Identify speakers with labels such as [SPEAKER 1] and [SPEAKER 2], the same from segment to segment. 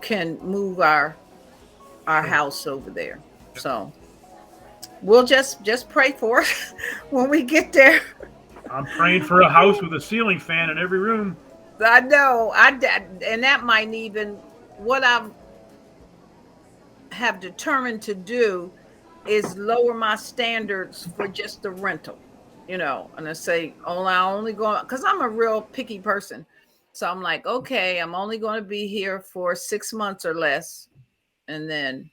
[SPEAKER 1] can move our house over there. So we'll just pray for it when we get there.
[SPEAKER 2] I'm praying for a house with a ceiling fan in every room.
[SPEAKER 1] I know and that might even what I have determined to do is lower my standards for just the rental, and I say, oh, I only go because I'm a real picky person. So I'm like, okay, I'm only going to be here for 6 months or less. And then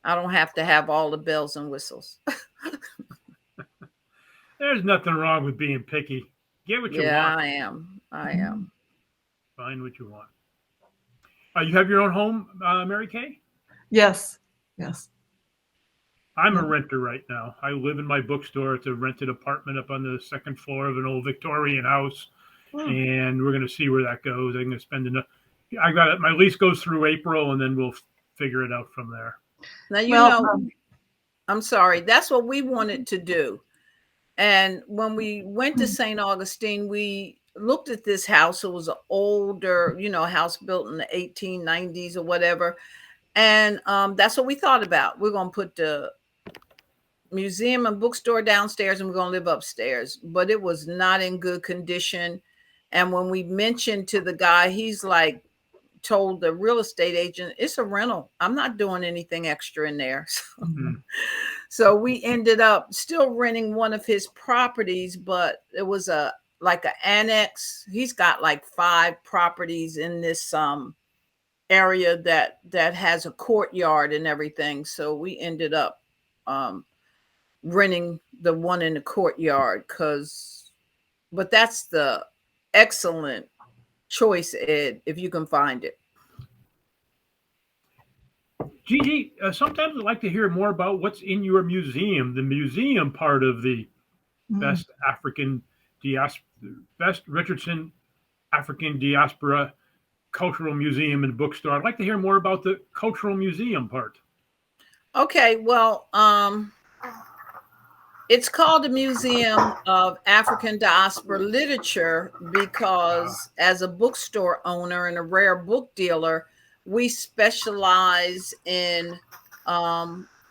[SPEAKER 1] I don't have to have all the bells and whistles.
[SPEAKER 2] There's nothing wrong with being picky. Get what you
[SPEAKER 1] Yeah,
[SPEAKER 2] want.
[SPEAKER 1] I am. I am.
[SPEAKER 2] Find what you want. You have your own home, Mary Kay?
[SPEAKER 3] Yes. Yes.
[SPEAKER 2] I'm a renter right now. I live in my bookstore. It's a rented apartment up on the second floor of an old Victorian house, and we're going to see where that goes. I'm going to spend enough. I got it. My lease goes through April, and then we'll figure it out from there.
[SPEAKER 1] Now, I'm sorry. That's what we wanted to do. And when we went to St. Augustine, we looked at this house. It was an older, house built in the 1890s or whatever. And that's what we thought about. We're going to put the museum and bookstore downstairs and we're going to live upstairs. But it was not in good condition. And when we mentioned to the guy, he's like, told the real estate agent, it's a rental. I'm not doing anything extra in there. So we ended up still renting one of his properties, but it was like an annex. He's got like 5 properties in this area that has a courtyard and everything. So we ended up renting the one in the courtyard but that's the excellent choice, Ed, if you can find it.
[SPEAKER 2] Gigi, sometimes I'd like to hear more about what's in your museum, the museum part of the best Richardson African Diaspora Cultural Museum and Bookstore. I'd like to hear more about the cultural museum part.
[SPEAKER 1] Okay, well, it's called the Museum of African Diaspora Literature because as a bookstore owner and a rare book dealer, we specialize in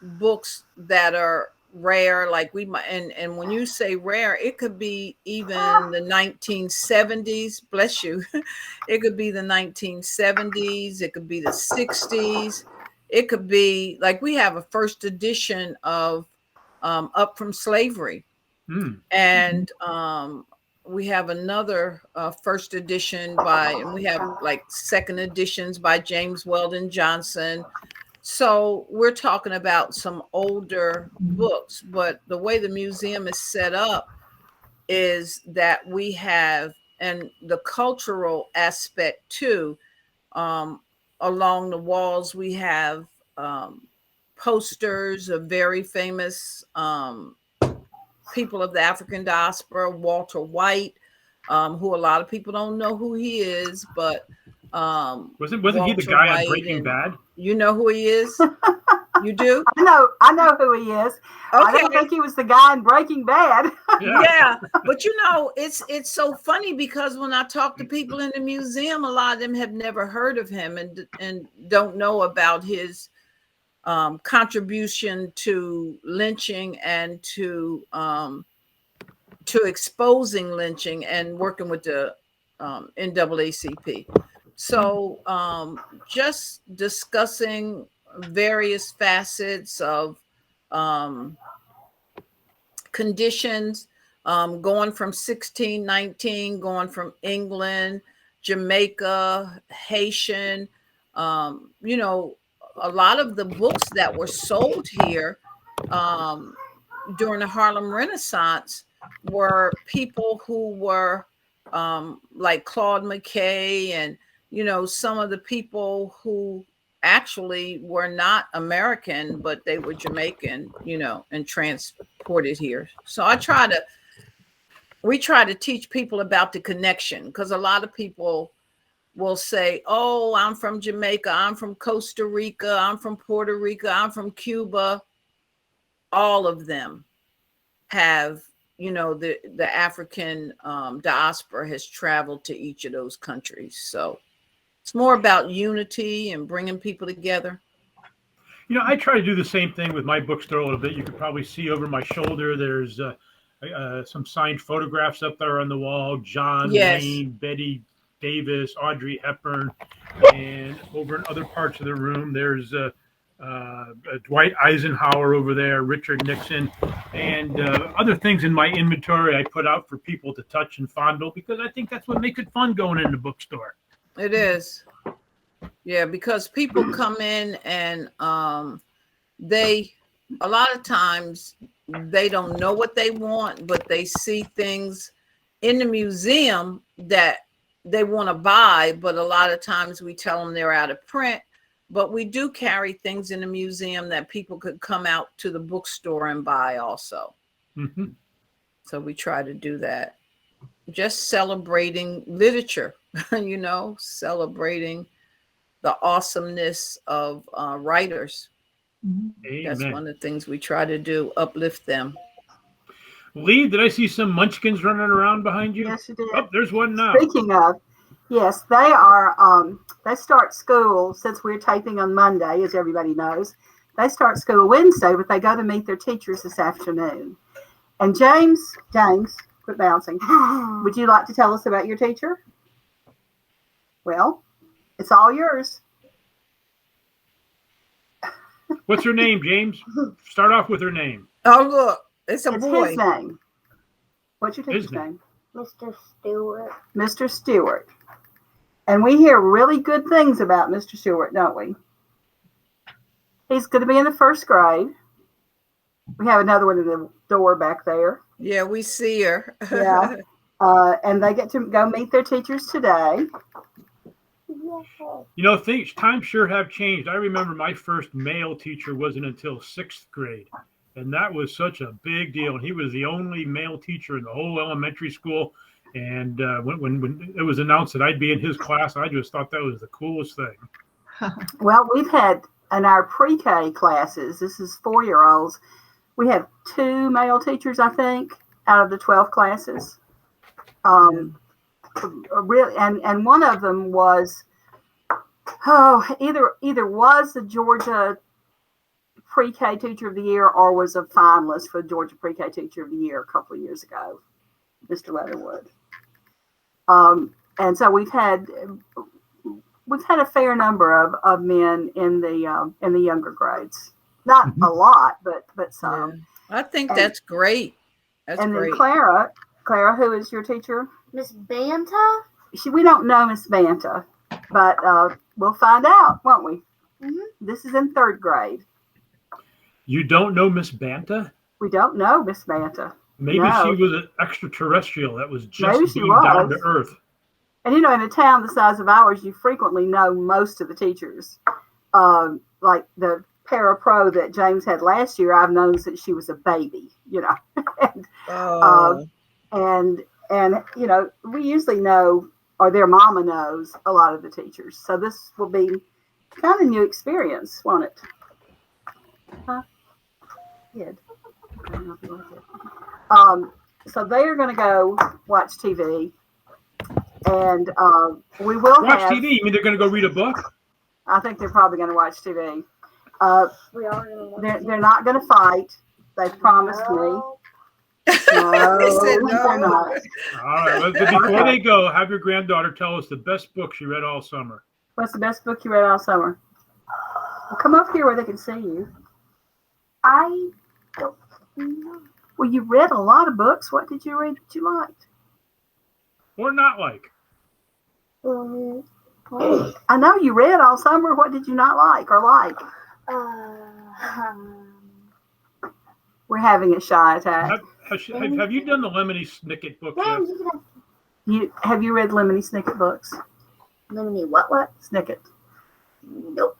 [SPEAKER 1] books that are rare. Like and when you say rare, it could be even the 1970s. Bless you. It could be the 1970s. It could be the 60s. It could be like we have a first edition of Up from Slavery. And we have another first edition and we have like second editions by James Weldon Johnson. So we're talking about some older books, but the way the museum is set up is that we have, and the cultural aspect too, along the walls, we have posters of very famous people of the African diaspora. Walter White, who a lot of people don't know who he is, but
[SPEAKER 2] wasn't he the guy on Breaking Bad?
[SPEAKER 1] You know who he is? You do?
[SPEAKER 3] I know who he is. Okay. I don't think he was the guy in Breaking Bad.
[SPEAKER 1] Yeah. But it's so funny because when I talk to people in the museum, a lot of them have never heard of him and don't know about his contribution to lynching and to exposing lynching and working with the NAACP. So just discussing various facets of conditions, going from 1619, going from England, Jamaica, Haitian, a lot of the books that were sold here during the Harlem Renaissance were people who were like Claude McKay and, some of the people who actually were not American, but they were Jamaican, and transported here. So we try to teach people about the connection, because a lot of people will say, oh, I'm from Jamaica, I'm from Costa Rica, I'm from Puerto Rico, I'm from Cuba. All of them have, the African diaspora has traveled to each of those countries. So It's more about unity and bringing people together.
[SPEAKER 2] You know, I try to do the same thing with my bookstore a little bit. You can probably see over my shoulder, there's some signed photographs up there on the wall. John Wayne, Betty Davis, Audrey Hepburn. And over in other parts of the room, there's Dwight Eisenhower over there, Richard Nixon, and other things in my inventory I put out for people to touch and fondle, because I think that's what makes it fun going in the bookstore.
[SPEAKER 1] It is. Yeah, because people come in and they, a lot of times, they don't know what they want, but they see things in the museum that they want to buy. But a lot of times we tell them they're out of print. But we do carry things in the museum that people could come out to the bookstore and buy also.
[SPEAKER 2] Mm-hmm.
[SPEAKER 1] So we try to do that. Just celebrating literature, you know, celebrating the awesomeness of writers.
[SPEAKER 2] Amen.
[SPEAKER 1] That's one of the things we try to do, uplift them.
[SPEAKER 2] Lee, did I see some Munchkins running around behind you?
[SPEAKER 3] Yes, you did.
[SPEAKER 2] Oh, there's one now.
[SPEAKER 3] Speaking of, yes, they are. They start school, since we're taping on Monday, as everybody knows. They start school Wednesday, but they go to meet their teachers this afternoon. And James, quit bouncing. Would you like to tell us about your teacher? Well, it's all yours.
[SPEAKER 2] What's her name, James? Start off with her name.
[SPEAKER 1] Oh, look, it's boy.
[SPEAKER 3] His name. What's your teacher's name?
[SPEAKER 4] Mr. Stewart.
[SPEAKER 3] Mr. Stewart. And we hear really good things about Mr. Stewart, don't we? He's going to be in the first grade. We have another one in the door back there.
[SPEAKER 1] Yeah, we see her.
[SPEAKER 3] Yeah. And they get to go meet their teachers today.
[SPEAKER 2] You know, times sure have changed. I remember my first male teacher wasn't until 6th grade. And that was such a big deal. And he was the only male teacher in the whole elementary school. And when it was announced that I'd be in his class, I just thought that was the coolest thing.
[SPEAKER 3] Well, we've had in our pre-K classes, this is 4-year-olds, we have 2 male teachers, I think, out of the 12 classes. Really, and one of them was, either was the Georgia pre-K teacher of the year or was a finalist for the Georgia pre-K teacher of the year a couple of years ago, Mr. Leatherwood. And so we've had a fair number of men in the younger grades. Not a lot, but some.
[SPEAKER 1] Yeah. I think that's great. That's
[SPEAKER 3] and
[SPEAKER 1] great.
[SPEAKER 3] Then Clara, who is your teacher?
[SPEAKER 4] Miss Banta?
[SPEAKER 3] We don't know Miss Banta, but we'll find out, won't we?
[SPEAKER 4] Mm-hmm.
[SPEAKER 3] This is in 3rd grade.
[SPEAKER 2] You don't know Miss Banta?
[SPEAKER 3] We don't know Miss Banta.
[SPEAKER 2] Maybe
[SPEAKER 3] No.
[SPEAKER 2] she was an extraterrestrial that was
[SPEAKER 3] Maybe
[SPEAKER 2] just
[SPEAKER 3] she
[SPEAKER 2] beamed
[SPEAKER 3] was.
[SPEAKER 2] down to Earth.
[SPEAKER 3] And you know, in a town the size of ours, you frequently know most of the teachers. Like the parapro that James had last year, I've known since she was a baby, you know. And you know, we usually know, or their mama knows, a lot of the teachers. So this will be kind of new experience, won't it? Huh? Good. So they are going to go watch TV, and we will
[SPEAKER 2] Watch
[SPEAKER 3] have
[SPEAKER 2] TV? You mean they're going to go read a book?
[SPEAKER 3] I think they're probably going to watch TV.
[SPEAKER 4] We are going to watch
[SPEAKER 3] They're not going to fight. They promised me. No,
[SPEAKER 1] He said no.
[SPEAKER 3] they're not.
[SPEAKER 2] All right. But before they go, have your granddaughter tell us the best book she read all summer.
[SPEAKER 3] What's the best book you read all summer? Well, come up here where they can see you.
[SPEAKER 4] I don't know.
[SPEAKER 3] Well, you read a lot of books. What did you read that you liked?
[SPEAKER 2] Or not like.
[SPEAKER 3] I know you read all summer. What did you not like or like? We're having a shy attack.
[SPEAKER 2] Have you done the Lemony Snicket book yet?
[SPEAKER 3] Have you read Lemony Snicket books?
[SPEAKER 4] Lemony what?
[SPEAKER 3] Snicket.
[SPEAKER 4] Nope.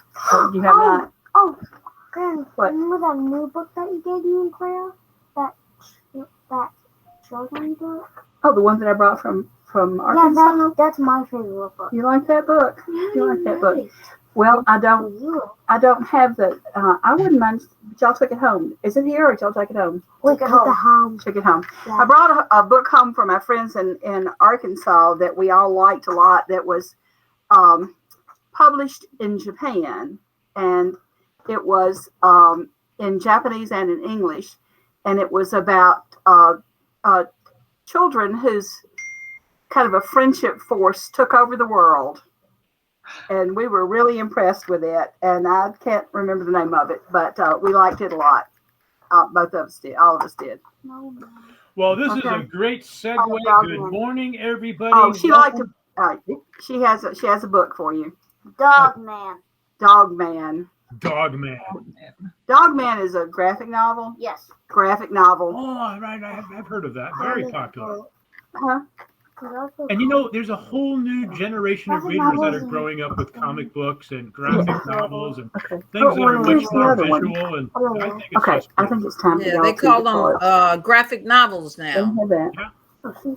[SPEAKER 3] You have not.
[SPEAKER 4] Oh, Granny,
[SPEAKER 3] What?
[SPEAKER 4] remember that new book that you gave me and Clara? That children's book?
[SPEAKER 3] Oh, the one that I brought from Arkansas.
[SPEAKER 4] Yeah, that's my favorite book.
[SPEAKER 3] You like that book? You like that book? Well, I don't have the. I wouldn't mind. But y'all took it home. Is it here or did y'all take it home?
[SPEAKER 4] We took it home.
[SPEAKER 3] Took it home.
[SPEAKER 4] Yeah.
[SPEAKER 3] I brought a book home for my friends in Arkansas that we all liked a lot. That was published in Japan, and it was in Japanese and in English, and it was about children whose kind of a friendship force took over the world. And we were really impressed with it. And I can't remember the name of it, but we liked it a lot. Both of us did. All of us did.
[SPEAKER 2] Well, this is a great segue. Good morning, everybody.
[SPEAKER 3] Oh, she liked to. She has a book for you.
[SPEAKER 4] Dogman.
[SPEAKER 3] Dogman.
[SPEAKER 2] Dogman.
[SPEAKER 3] Dogman is a graphic novel.
[SPEAKER 4] Yes.
[SPEAKER 3] Graphic novel.
[SPEAKER 2] Oh, right. I've heard of that. Very popular.
[SPEAKER 3] Huh?
[SPEAKER 2] And you know, there's a whole new generation of readers that are growing up with comic books and graphic novels and things that are much more visual. And I think it's
[SPEAKER 3] time to go.
[SPEAKER 1] They call them graphic novels now.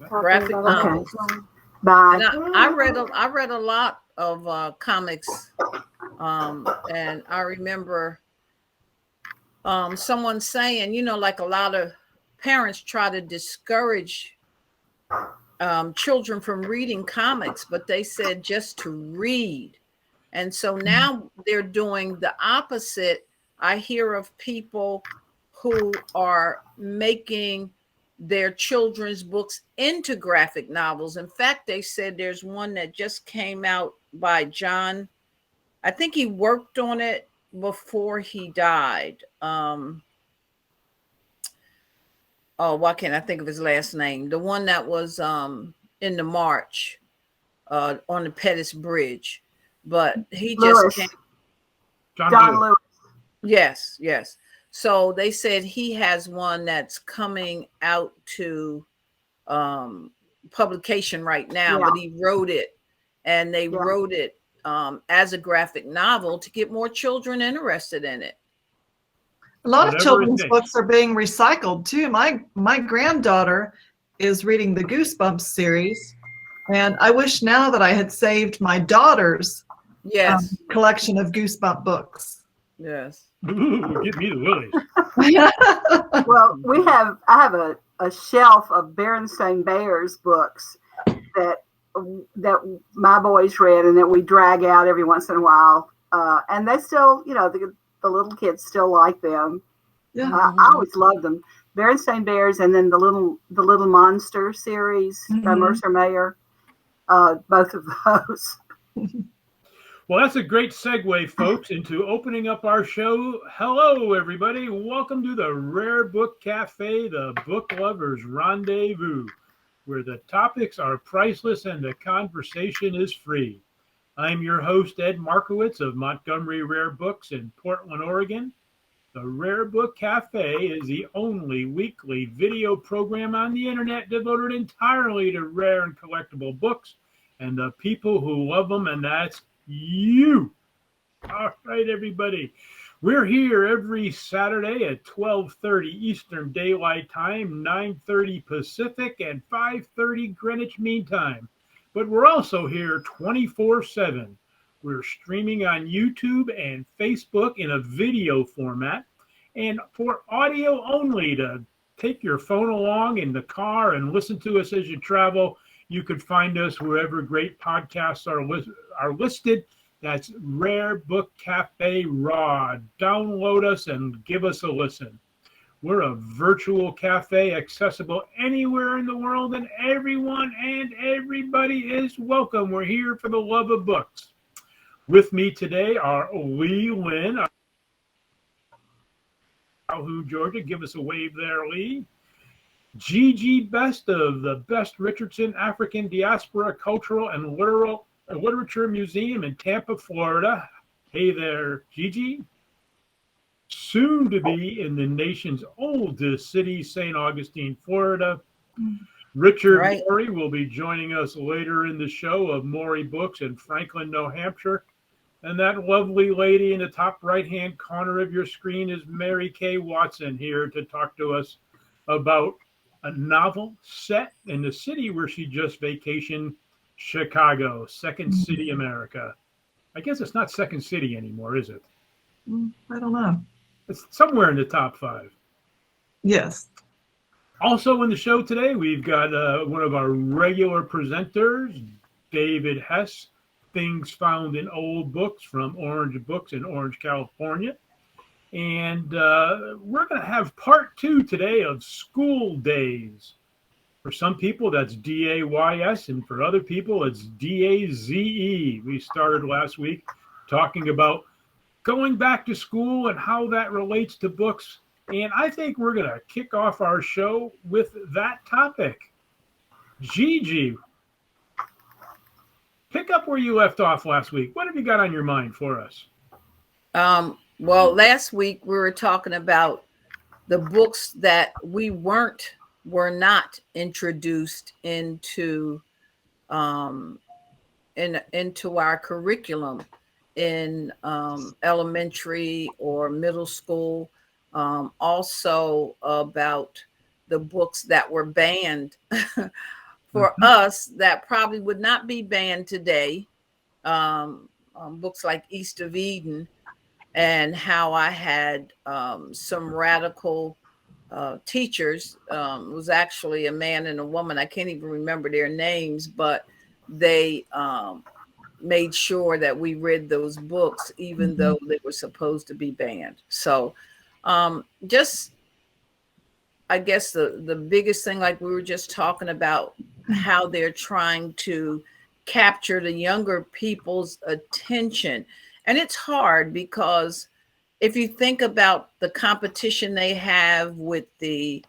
[SPEAKER 1] Graphic novels.
[SPEAKER 3] Bye.
[SPEAKER 1] And I read a lot of comics, and I remember someone saying, you know, like a lot of parents try to discourage children from reading comics, but they said just to read. And so now they're doing the opposite. I hear of people who are making their children's books into graphic novels. In fact, they said there's one that just came out by John. I think he worked on it before he died. Oh, why can't I think of his last name? The one that was in the march on the Pettus Bridge, but he just came.
[SPEAKER 3] John Lewis.
[SPEAKER 1] Yes. So they said he has one that's coming out to publication right now, but he wrote it, and they wrote it as a graphic novel to get more children interested in it.
[SPEAKER 5] A lot of children's books are being recycled too. My granddaughter is reading the Goosebumps series, and I wish now that I had saved my daughter's collection of Goosebump books.
[SPEAKER 1] Yes.
[SPEAKER 2] Ooh, give me the willies.
[SPEAKER 3] Well, I have a shelf of Berenstain Bears books that my boys read and that we drag out every once in a while, and they still, you know, the little kids still like them. Yeah, I always loved them. Berenstain Bears, and then the little Monster series by Mercer Mayer. Both of those.
[SPEAKER 2] Well, that's a great segue, folks, into opening up our show. Hello, everybody. Welcome to the Rare Book Cafe, the book lovers' rendezvous, where the topics are priceless and the conversation is free. I'm your host, Ed Markiewicz of Montgomery Rare Books in Portland, Oregon. The Rare Book Cafe is the only weekly video program on the internet devoted entirely to rare and collectible books and the people who love them, and that's you. All right, everybody. We're here every Saturday at 12:30 Eastern Daylight Time, 9:30 Pacific, and 5:30 Greenwich Mean Time. But we're also here 24/7. We're streaming on YouTube and Facebook in a video format. And for audio only, to take your phone along in the car and listen to us as you travel, you can find us wherever great podcasts are listed. That's Rare Book Cafe Raw. Download us and give us a listen. We're a virtual cafe accessible anywhere in the world, and everyone and everybody is welcome. We're here for the love of books. With me today are Linn, Georgia. Give us a wave there, Lee. Gigi Best of the Best Richardson African Diaspora Cultural and Literature Museum in Tampa, Florida. Hey there, Gigi. Soon to be in the nation's oldest city, St. Augustine, Florida. Richard Mori will be joining us later in the show of Mori Books in Franklin, New Hampshire. And that lovely lady in the top right-hand corner of your screen is Mary Kay Watson, here to talk to us about a novel set in the city where she just vacationed, Chicago, Second City, America. I guess it's not Second City anymore, is it?
[SPEAKER 5] I don't know.
[SPEAKER 2] It's somewhere in the top 5.
[SPEAKER 5] Yes.
[SPEAKER 2] Also in the show today, we've got one of our regular presenters, David Hess, things found in old books from Orange Books in Orange, California. And we're going to have part 2 today of school days. For some people, that's DAYS, and for other people, it's DAZE. We started last week talking about going back to school and how that relates to books. And I think we're going to kick off our show with that topic. Gigi, pick up where you left off last week. What have you got on your mind for us?
[SPEAKER 1] Well, last week we were talking about the books that were not introduced into into our curriculum in elementary or middle school. Also about the books that were banned for us that probably would not be banned today. Books like East of Eden, and how I had some radical teachers. It was actually a man and a woman. I can't even remember their names, but they made sure that we read those books, even though they were supposed to be banned. So just, I guess the biggest thing, like we were just talking about, how they're trying to capture the younger people's attention. And it's hard because if you think about the competition they have with the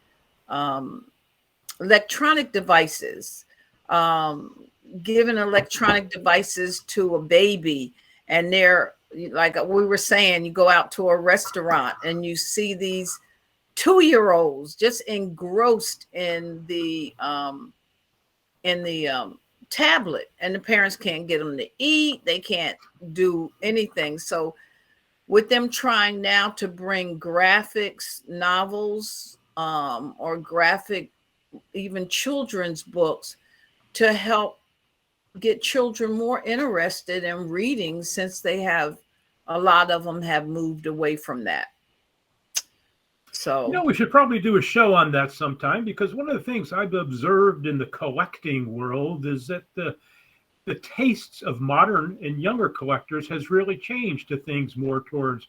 [SPEAKER 1] electronic devices, giving electronic devices to a baby, and they're, like we were saying, you go out to a restaurant and you see these 2-year-olds just engrossed in the tablet, and the parents can't get them to eat. They can't do anything. So with them trying now to bring graphics novels or graphic, even children's books, to help get children more interested in reading, since they have, a lot of them have moved away from that. So,
[SPEAKER 2] we should probably do a show on that sometime, because one of the things I've observed in the collecting world is that the tastes of modern and younger collectors has really changed to things more towards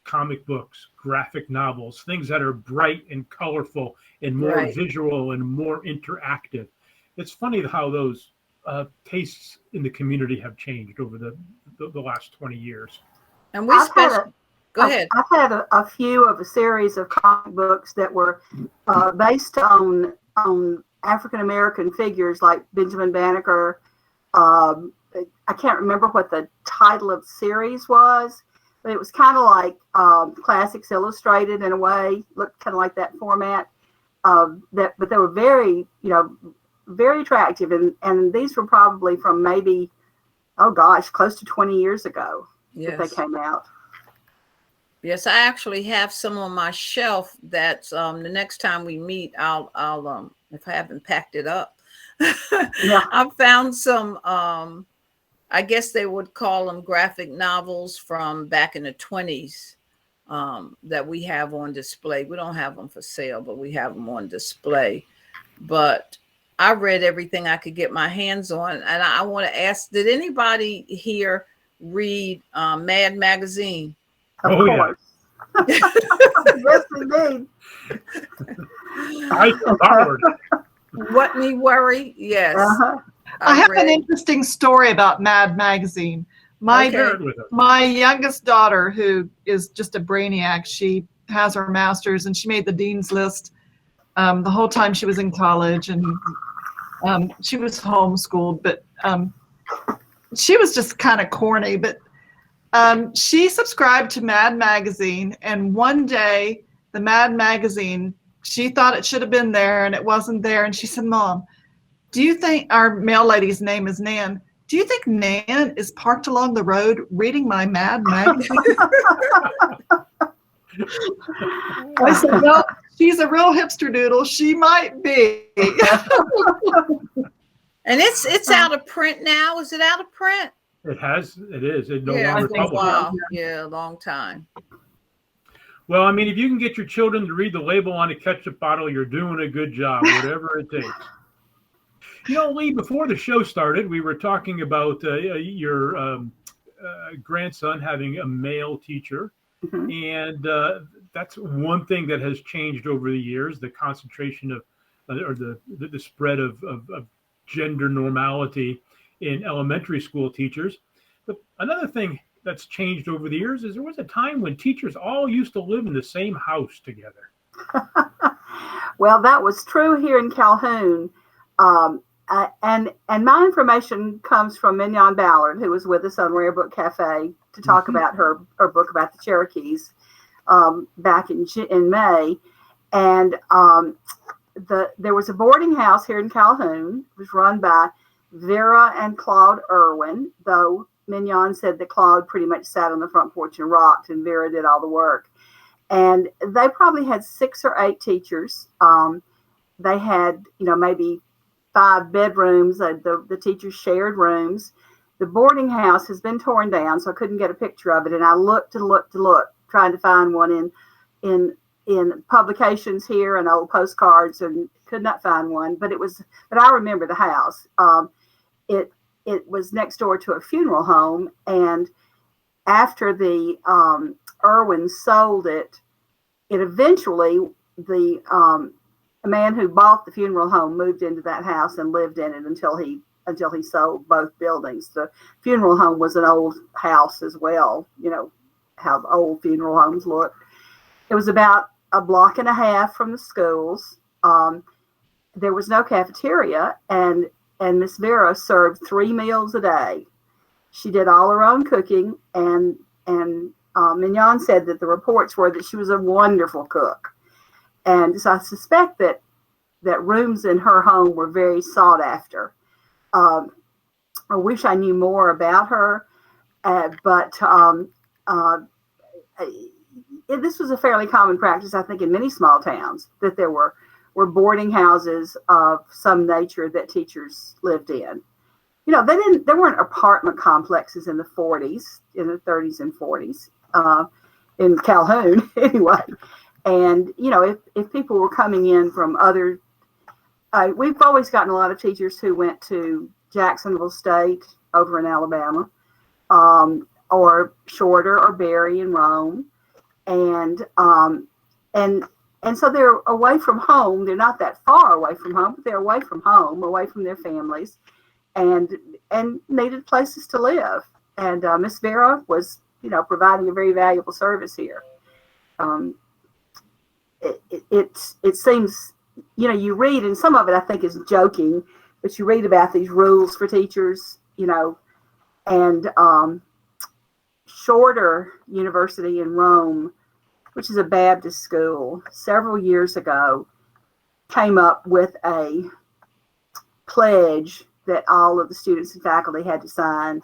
[SPEAKER 2] comic books, graphic novels, things that are bright and colorful and more visual and more interactive. It's funny how those tastes in the community have changed over the last 20 years.
[SPEAKER 1] And we go ahead.
[SPEAKER 3] I've had a few of a series of comic books that were based on African American figures like Benjamin Banneker. I can't remember what the title of the series was, but it was kind of like Classics Illustrated in a way, looked kind of like that format. But they were very, very attractive, and these were probably from maybe, close to 20 years ago that they came out.
[SPEAKER 1] Yes, I actually have some on my shelf that's the next time we meet, I'll if I haven't packed it up. I found some I guess they would call them graphic novels from back in the 20s that we have on display. We don't have them for sale, but we have them on display. But I read everything I could get my hands on, and I want to ask, did anybody here read Mad Magazine?
[SPEAKER 3] Of course. Yeah. Yes, indeed.
[SPEAKER 2] I devoured.
[SPEAKER 1] What me worry? Yes.
[SPEAKER 5] I have an interesting story about Mad Magazine. My youngest daughter, who is just a brainiac, she has her master's and she made the dean's list the whole time she was in college, and she was homeschooled, but she was just kind of corny, but she subscribed to Mad Magazine, and one day the Mad Magazine, she thought it should have been there and it wasn't there, and she said, "Mom, do you think," our mail lady's name is Nan, "do you think Nan is parked along the road reading my Mad Magazine?" I said, "Well, she's a real hipster doodle. She might be."
[SPEAKER 1] And it's out of print now. Is it out of print?
[SPEAKER 2] It is. It no longer published.
[SPEAKER 1] Wow. Yeah, a long time.
[SPEAKER 2] Well, I mean, if you can get your children to read the label on a ketchup bottle, you're doing a good job, whatever it takes. Lee, before the show started, we were talking about your grandson having a male teacher.
[SPEAKER 3] Mhm.
[SPEAKER 2] And that's one thing that has changed over the years, the concentration of, or the spread of gender normality in elementary school teachers. But another thing that's changed over the years is there was a time when teachers all used to live in the same house together.
[SPEAKER 3] Well, that was true here in Calhoun. And my information comes from Mignon Ballard, who was with us on Rare Book Cafe to talk about her book about the Cherokees back in May. And there was a boarding house here in Calhoun. It was run by Vera and Claude Irwin, though Mignon said that Claude pretty much sat on the front porch and rocked, and Vera did all the work. And they probably had 6 or 8 teachers. They had, maybe 5 bedrooms. The teachers shared rooms. The boarding house has been torn down, so I couldn't get a picture of it. And I looked and looked and looked, trying to find one in publications here and old postcards, and could not find one. But I remember the house. It was next door to a funeral home, and after the Irwins sold it, eventually the man who bought the funeral home moved into that house and lived in it until he sold both buildings. The funeral home was an old house as well, how old funeral homes look. It was about a block and a half from the schools. There was no cafeteria, and Miss Vera served 3 meals a day. She did all her own cooking, and Mignon said that the reports were that she was a wonderful cook. And so I suspect that rooms in her home were very sought after. I wish I knew more about her, but this was a fairly common practice, I think, in many small towns, that there were boarding houses of some nature that teachers lived in. There weren't apartment complexes in the 40s, in the 30s and 40s, in Calhoun anyway. And, if people were coming in from other, we've always gotten a lot of teachers who went to Jacksonville State over in Alabama, or Shorter or Berry in Rome. And so they're away from home. They're not that far away from home, but they're away from home, away from their families, and needed places to live. And Miss Vera was, providing a very valuable service here. It seems, you read, and some of it I think is joking, but you read about these rules for teachers, and Shorter University in Rome, which is a Baptist school, several years ago came up with a pledge that all of the students and faculty had to sign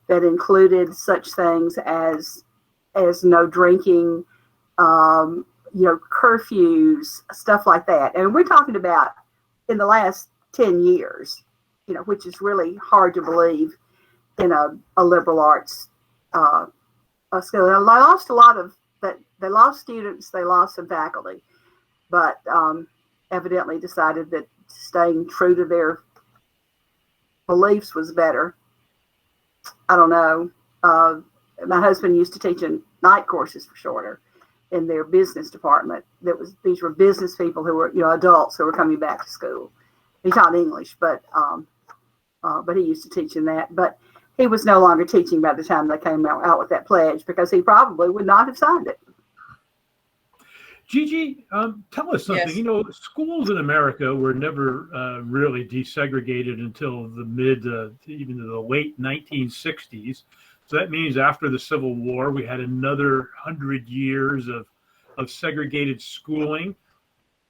[SPEAKER 3] that included such things as no drinking, curfews, stuff like that. And we're talking about in the last 10 years, which is really hard to believe in a liberal arts school. And they lost a lot of that. They lost students, they lost some faculty, but evidently decided that staying true to their beliefs was better. I don't know. My husband used to teach in night courses for Shorter in their business department. These were business people who were, adults who were coming back to school. He taught English, but he used to teach in that. But he was no longer teaching by the time they came out with that pledge, because he probably would not have signed it.
[SPEAKER 2] Gigi, tell us something.
[SPEAKER 1] Yes.
[SPEAKER 2] Schools in America were never really desegregated until even the late 1960s. So that means after the Civil War, we had another 100 years of segregated schooling.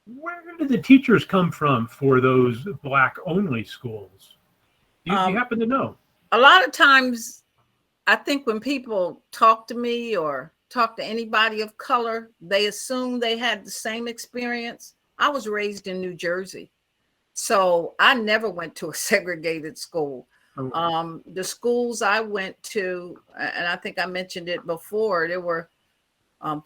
[SPEAKER 2] Where did the teachers come from for those Black-only schools? Do you happen to know?
[SPEAKER 1] A lot of times, I think when people talk to me or talk to anybody of color, they assume they had the same experience. I was raised in New Jersey, so I never went to a segregated school. The schools I went to, and I think I mentioned it before, there were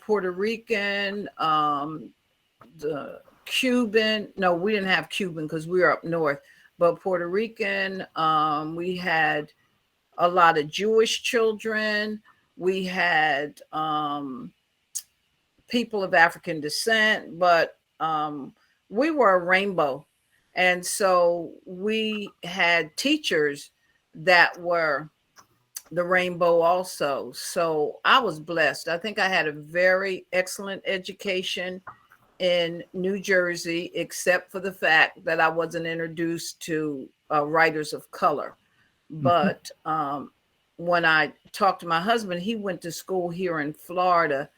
[SPEAKER 1] Puerto Rican, the Cuban. No, we didn't have Cuban because we were up north. but Puerto Rican. We had a lot of Jewish children. We had people of African descent, but we were a rainbow. And so we had teachers that were the rainbow also. So I was blessed. I think I had a very excellent education in New Jersey, except for the fact that I wasn't introduced to writers of color. But when I talked to my husband, he went to school here in Florida.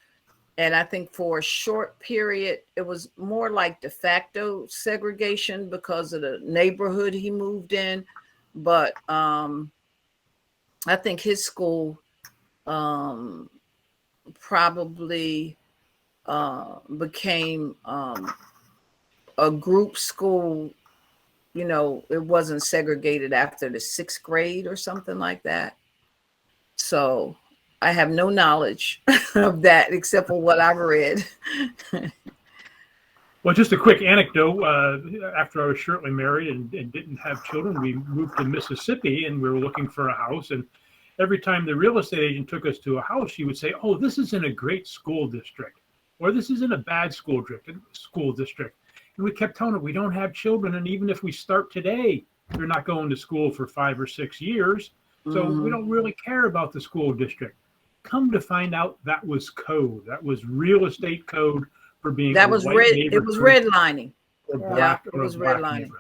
[SPEAKER 1] And I think for a short period, it was more like de facto segregation because of the neighborhood he moved in. But I think his school probably became a group school. You know, it wasn't segregated after the 6th grade or something like that. So I have no knowledge of that except for what I've read.
[SPEAKER 2] Well, just a quick anecdote. After I was shortly married and didn't have children, we moved to Mississippi and we were looking for a house. And every time the real estate agent took us to a house, she would say, "Oh, this is in a great school district," or "This is in a bad school district. And we kept telling her, we don't have children. And even if we start today, they're not going to school for 5 or 6 years. So we don't really care about the school district. Come to find out, that was code. That was real estate code for being
[SPEAKER 1] that was red. It was redlining.
[SPEAKER 2] Yeah,
[SPEAKER 1] it was redlining.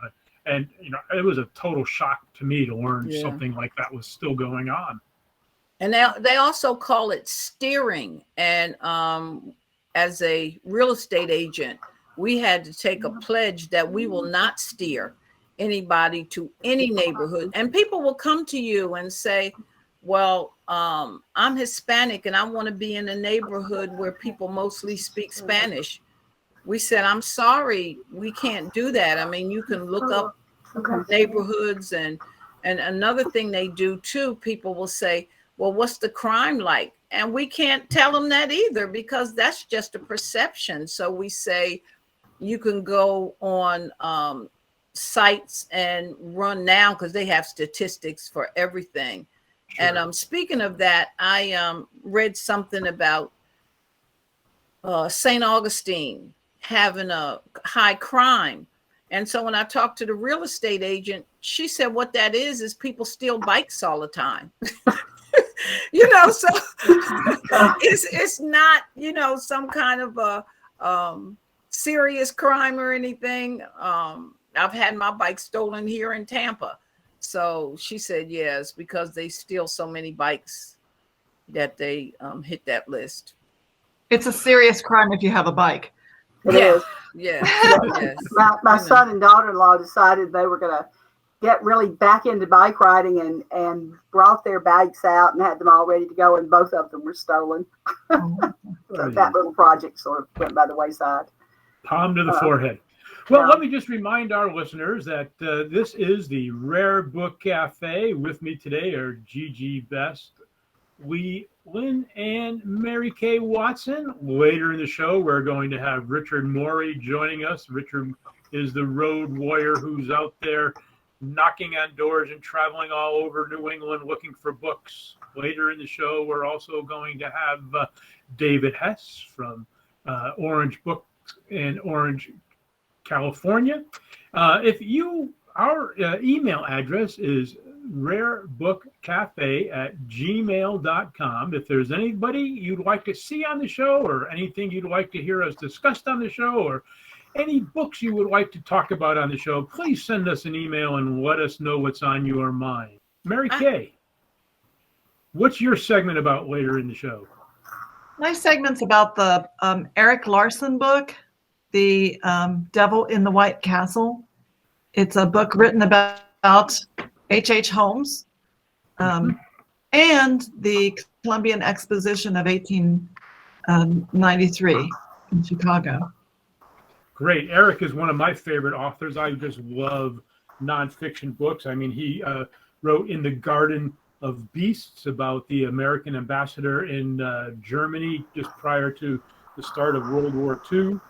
[SPEAKER 2] And you know, it was a total shock to me to learn something like that was still going on.
[SPEAKER 1] And they also call it steering. And as a real estate agent, we had to take a pledge that we will not steer anybody to any neighborhood. And people will come to you and say, well, I'm Hispanic and I want to be in a neighborhood where people mostly speak Spanish. We said, I'm sorry, we can't do that. I mean, you can look up neighborhoods. And another thing they do too, people will say, well, what's the crime like? And we can't tell them that either, because that's just a perception. So we say, you can go on sites and run now, because they have statistics for everything. Sure. And speaking of that, I read something about St. Augustine having a high crime. And so when I talked to the real estate agent, she said what that is people steal bikes all the time. You know, so it's not, you know, some kind of a serious crime or anything. I've had my bike stolen here in Tampa. So she said, yes, because they steal so many bikes that they hit that list.
[SPEAKER 5] It's a serious crime if you have a bike.
[SPEAKER 3] It is.
[SPEAKER 1] Yeah. Yes.
[SPEAKER 3] My son and daughter-in-law decided they were going to get really back into bike riding and brought their bikes out and had them all ready to go, and both of them were stolen. So that little project sort of went by the wayside.
[SPEAKER 2] Palm to the forehead. Well, let me just remind our listeners that this is the Rare Book Cafe. With me today are Gigi Best, Linn, and Mary Kay Watson. Later in the show, we're going to have Richard Mori joining us. Richard is the road warrior who's out there knocking on doors and traveling all over New England looking for books. Later in the show, we're also going to have David Hess from Orange Books in Orange, California. Our email address is rarebookcafe@gmail.com. If there's anybody you'd like to see on the show, or anything you'd like to hear us discussed on the show, or any books you would like to talk about on the show, please send us an email and let us know what's on your mind. Mary Kay, what's your segment about later in the show?
[SPEAKER 5] My segment's about the Eric Larson book, The Devil in the White Castle. It's a book written about H.H. Holmes and the Columbian Exposition of 1893 in Chicago.
[SPEAKER 2] Great. Eric is one of my favorite authors. I just love nonfiction books. I mean, he wrote In the Garden of Beasts about the American ambassador in Germany just prior to the start of World War II.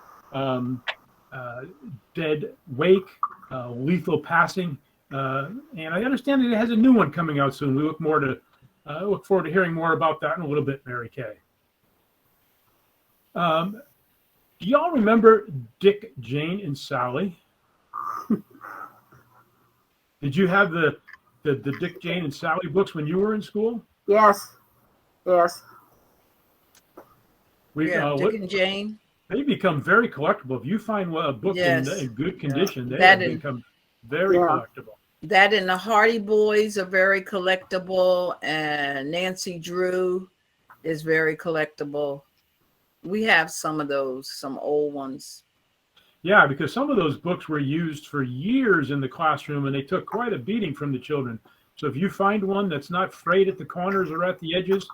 [SPEAKER 2] Dead Wake, Lethal Passing. And I understand that it has a new one coming out soon. We look forward to hearing more about that in a little bit, Mary Kay. Do y'all remember Dick, Jane, and Sally? Did you have the Dick, Jane, and Sally books when you were in school?
[SPEAKER 3] Yes. Yes.
[SPEAKER 2] Dick
[SPEAKER 1] and Jane.
[SPEAKER 2] They become very collectible. If you find a book in good condition, they have become very collectible.
[SPEAKER 1] That and the Hardy Boys are very collectible, and Nancy Drew is very collectible. We have some of those, some old ones.
[SPEAKER 2] Yeah, because some of those books were used for years in the classroom, and they took quite a beating from the children. So if you find one that's not frayed at the corners or at the edges,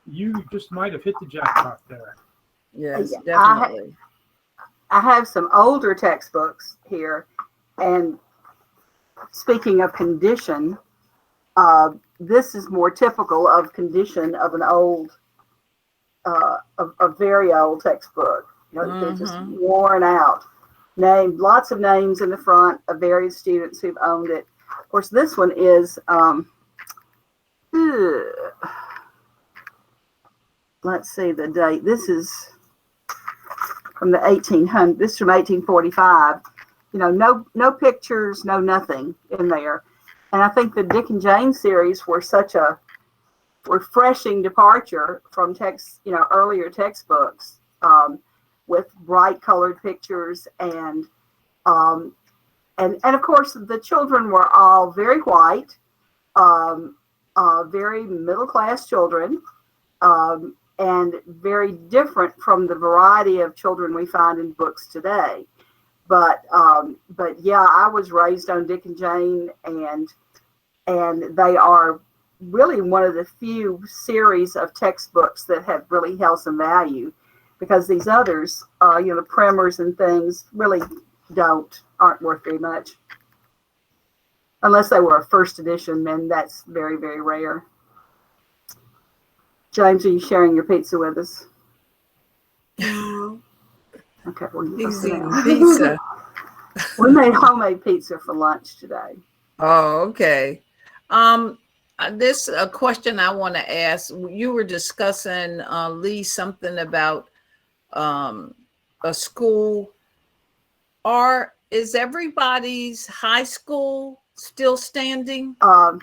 [SPEAKER 2] you just might have hit the jackpot there.
[SPEAKER 1] Yes, definitely.
[SPEAKER 3] I have some older textbooks here, and speaking of condition, this is more typical of condition of an old, a very old textbook. You know, they're just worn out. Lots of names in the front of various students who've owned it. Of course, this one is, let's see the date. This is from the 1800s. This is from 1845. You know, no pictures, no nothing in there. And I think the Dick and Jane series were such a refreshing departure from earlier textbooks, with bright colored pictures and of course the children were all very white, very middle class children, and very different from the variety of children we find in books today. But yeah, I was raised on Dick and Jane, and they are really one of the few series of textbooks that have really held some value, because these others, the primers and things, really aren't worth very much, unless they were a first edition, and that's very, very rare. James, are you sharing your pizza with us? Okay, well,
[SPEAKER 1] he's eating pizza.
[SPEAKER 3] We made homemade pizza for lunch today.
[SPEAKER 1] Oh, okay. This a question I want to ask. You were discussing, Lee, something about a school. Is everybody's high school still standing?
[SPEAKER 3] My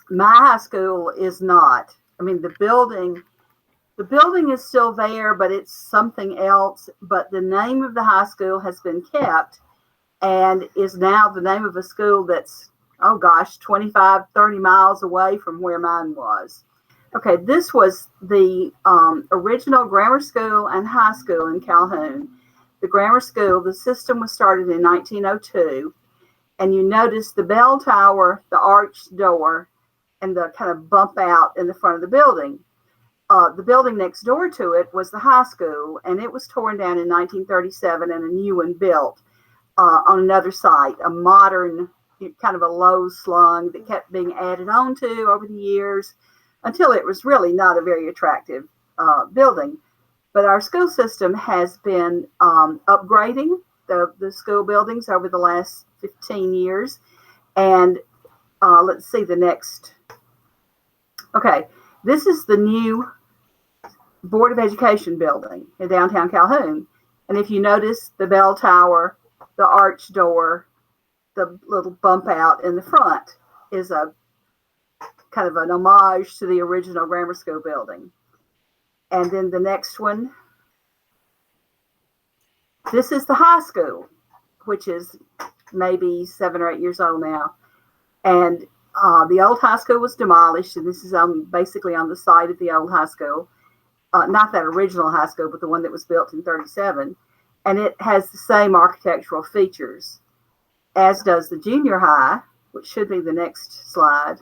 [SPEAKER 3] high school is not. I mean, the building is still there, but it's something else. But the name of the high school has been kept and is now the name of a school that's, 25, 30 miles away from where mine was. Okay, this was the original grammar school and high school in Calhoun. The grammar school, the system was started in 1902, and you notice the bell tower, the arched door, and the kind of bump out in the front of the building. The building next door to it was the high school, and it was torn down in 1937 and a new one built on another site, a modern, kind of a low slung that kept being added on to over the years until it was really not a very attractive building. But our school system has been upgrading the school buildings over the last 15 years. And let's see the next. Okay, this is the new Board of Education building in downtown Calhoun. And if you notice, the bell tower, the arch door, the little bump out in the front is a kind of an homage to the original grammar school building. And then the next one, this is the high school, which is maybe 7 or 8 years old now. And the old high school was demolished, and this is basically on the site of the old high school. Not that original high school, but the one that was built in 37. And it has the same architectural features, as does the junior high, which should be the next slide.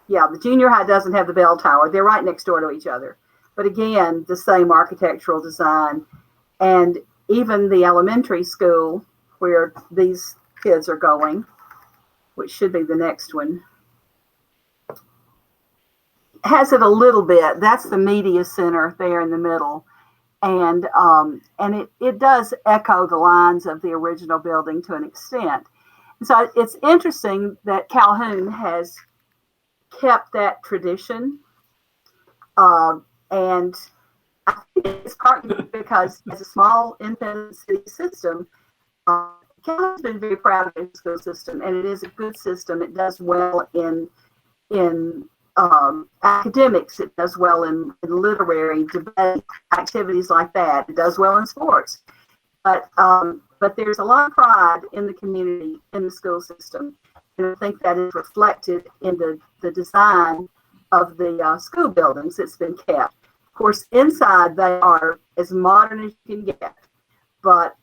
[SPEAKER 3] Yeah, the junior high doesn't have the bell tower. They're right next door to each other. But again, the same architectural design. And even the elementary school, where these kids are going, which should be the next one, has it a little bit. That's the media center there in the middle. and it does echo the lines of the original building to an extent. And so it's interesting that Calhoun has kept that tradition, and I think it's partly because as a small independent city system, Calhoun's been very proud of its school system, and it is a good system. It does well in academics. It does well in literary debate activities like that. It does well in sports, but there's a lot of pride in the community, in the school system, and I think that is reflected in the design of the school buildings that's been kept. Of course, inside they are as modern as you can get, but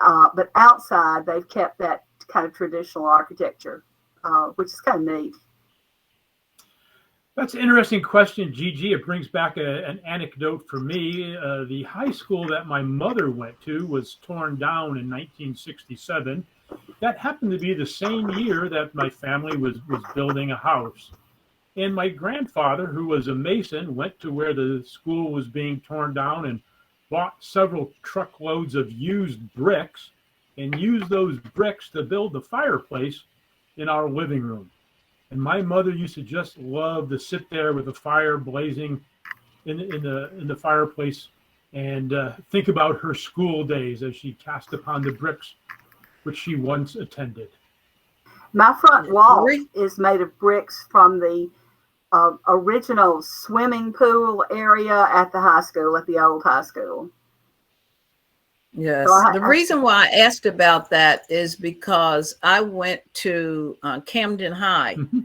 [SPEAKER 3] outside they've kept that kind of traditional architecture, which is kind of neat.
[SPEAKER 2] That's an interesting question, Gigi. It brings back an anecdote for me. The high school that my mother went to was torn down in 1967. That happened to be the same year that my family was building a house. And my grandfather, who was a mason, went to where the school was being torn down and bought several truckloads of used bricks and used those bricks to build the fireplace in our living room. And my mother used to just love to sit there with the fire blazing in the fireplace and think about her school days as she cast upon the bricks which she once attended.
[SPEAKER 3] My front wall is made of bricks from the original swimming pool area at the high school, at the old high school.
[SPEAKER 1] Yes. So the reason why I asked about that is because I went to Camden High. Mm-hmm.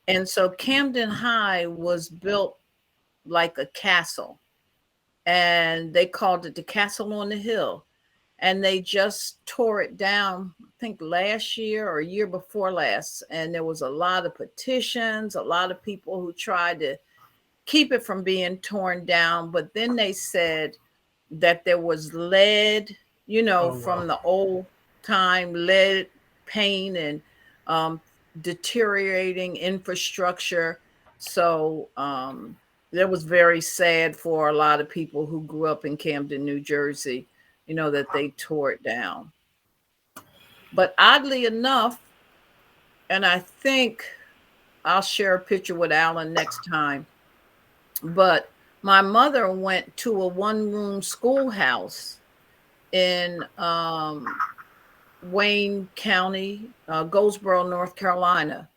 [SPEAKER 1] And so Camden High was built like a castle. And they called it the Castle on the Hill. And they just tore it down, I think last year or year before last. And there was a lot of petitions, a lot of people who tried to keep it from being torn down. But then they said that there was lead, from the old time, lead paint and deteriorating infrastructure. So that was very sad for a lot of people who grew up in Camden, New Jersey, that they tore it down. But oddly enough, and I think I'll share a picture with Alan next time, but my mother went to a one-room schoolhouse in Wayne County, Goldsboro, North Carolina.